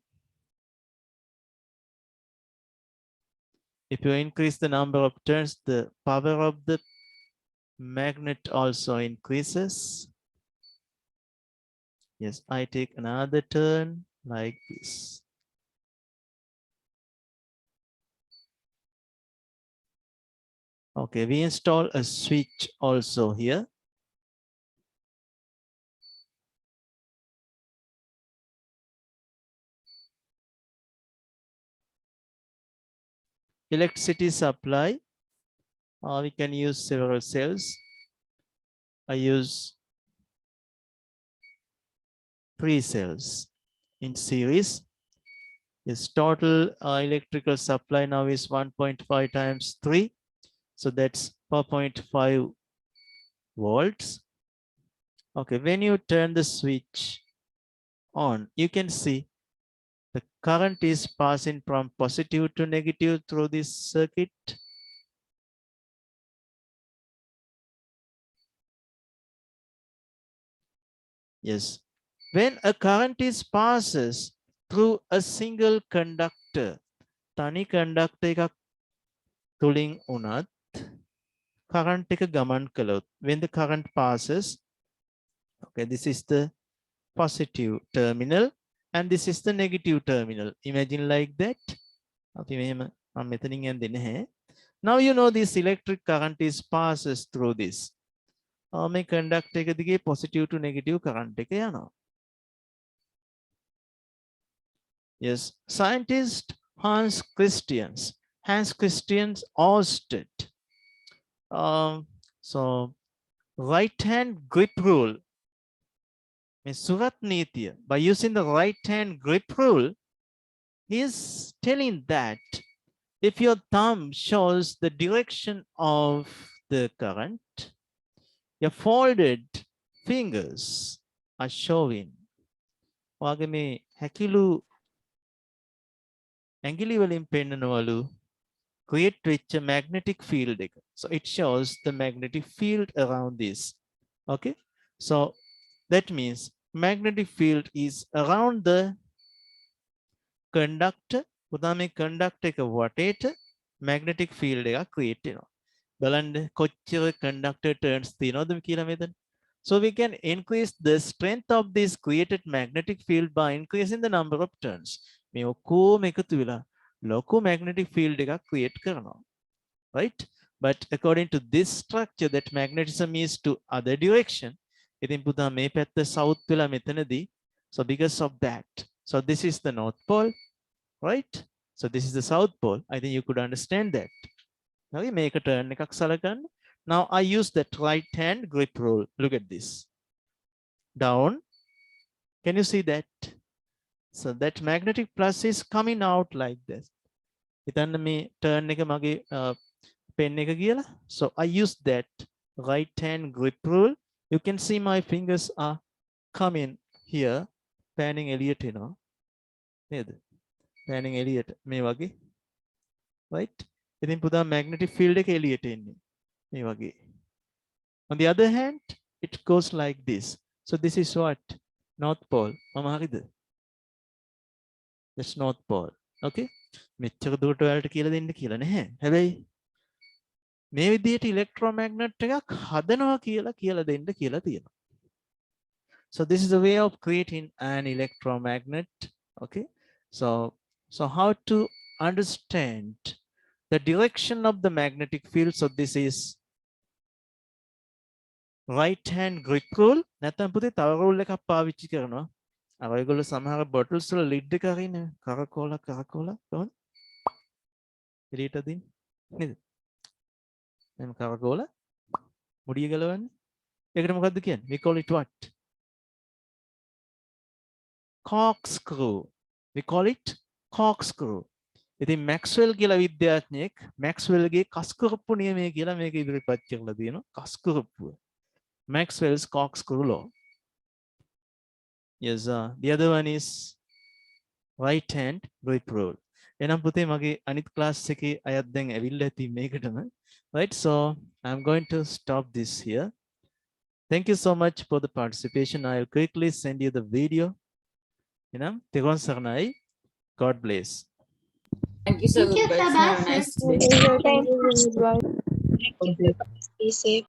[SPEAKER 1] If you increase the number of turns, the power of the magnet also increases. Yes, I take another turn like this. Okay, we install a switch also here. Electricity supply, we can use several cells. I use 3 cells in series. Its total electrical supply now is 1.5 times 3. So that's 4.5 volts. Okay, when you turn the switch on, you can see the current is passing from positive to negative through this circuit. Yes, when a current is passes through a single conductor, tani conductor එකක් තුලින් උනත් current එක ගමන් කළොත්, when the current passes, okay, this is the positive terminal and this is the negative terminal. Imagine like that. Now you know this electric current is passes through this. මේ conductor එක දිගේ positive to negative current එක යනවා. Yes, scientist Hans Christian Ørsted. So right hand grip rule. Surat Nitya, by using the right hand grip rule, he is telling that if your thumb shows the direction of the current, your folded fingers are showing. ඔයාගේ මේ හැකිලු ඇඟිලි වලින් පෙන්නනවලු create වෙච්ච magnetic field එක. So it shows the magnetic field around this. Okay, so that means magnetic field is around the conductor පුතා මේ conductor එක වටේට magnetic field එකක් create වෙනවා. බලන්න කොච්චර conductor turns තියෙනවද කියලා මෙතන. So we can increase the strength of this created magnetic field by increasing the number of turns. මේ ඔක්කොම එකතු වෙලා ලොකු magnetic field එකක් create කරනවා. Right? But according to this structure that magnetism is to other direction. ඉතින් පුතා මේ පැත්ත south වෙලා මෙතනදී. So because of that. So this is the north pole. Right? So this is the south pole. I think you could understand that. Okay, make a turn එකක් සලකන්න. Now I use that right hand grip rule. Look at this. Down. Can you see that? So that magnetic plus is coming out like this. හිතන්න මේ turn එක මගේ pen එක කියලා. So I use that right hand grip rule. You can see my fingers are coming here. Panning එළියට එනවා. නේද? Panning එළියට මේ වගේ. Right? ඉතින් පුතා magnetic field එක එළියට එන්නේ. මේ වගේ. On the other hand, it goes like this. So this is what? North pole. මම හරිද? That's north pole. Okay? මෙච්චර දුරට ඔයාලට කියලා දෙන්න කියලා නැහැ. හැබැයි මේ විදිහට electromagnet එකක් හදනවා කියලා දෙන්න කියලා තියෙනවා. So this is a way of creating an electromagnet. Okay? So how to understand the direction of the magnetic field? So this is right hand grip rule. නැත්නම් පුතේ තව rule එකක් පාවිච්චි කරනවා. අර ඔයගොල්ලෝ සමහර bottles වල lid එක අරින්නේ කරකෝලා කොහොමද? එළියට දින් නේද? එහෙනම් කරකෝලා මුඩිය ගලවන්නේ. ඒකට මොකද්ද කියන්නේ? We call it what? Corkscrew. We call it corkscrew. ඉතින් Maxwell කියලා විද්‍යාඥයෙක් Maxwellගේ කස්කුරුප්පු නියමය කියලා මේක ඉදිරිපත් කරලා තියෙනවා. කස්කුරුප්පුව. Maxwell's corkscrew law. Yes, the other one is right hand grip rule. එනම් පුතේ මගේ අනිත් ක්ලාස් එකේ අයත් දැන් ඇවිල්ලා ඇති මේකටම. Right, so I'm going to stop this here. Thank you so much for the participation. I'll quickly send you the video. එනම් තෙරුවන් සරණයි. God bless.
[SPEAKER 8] Thank you so
[SPEAKER 2] Thank you,
[SPEAKER 8] much.
[SPEAKER 2] Sabah.
[SPEAKER 8] Have a nice day.
[SPEAKER 4] Thank you. Bye.
[SPEAKER 7] Be safe.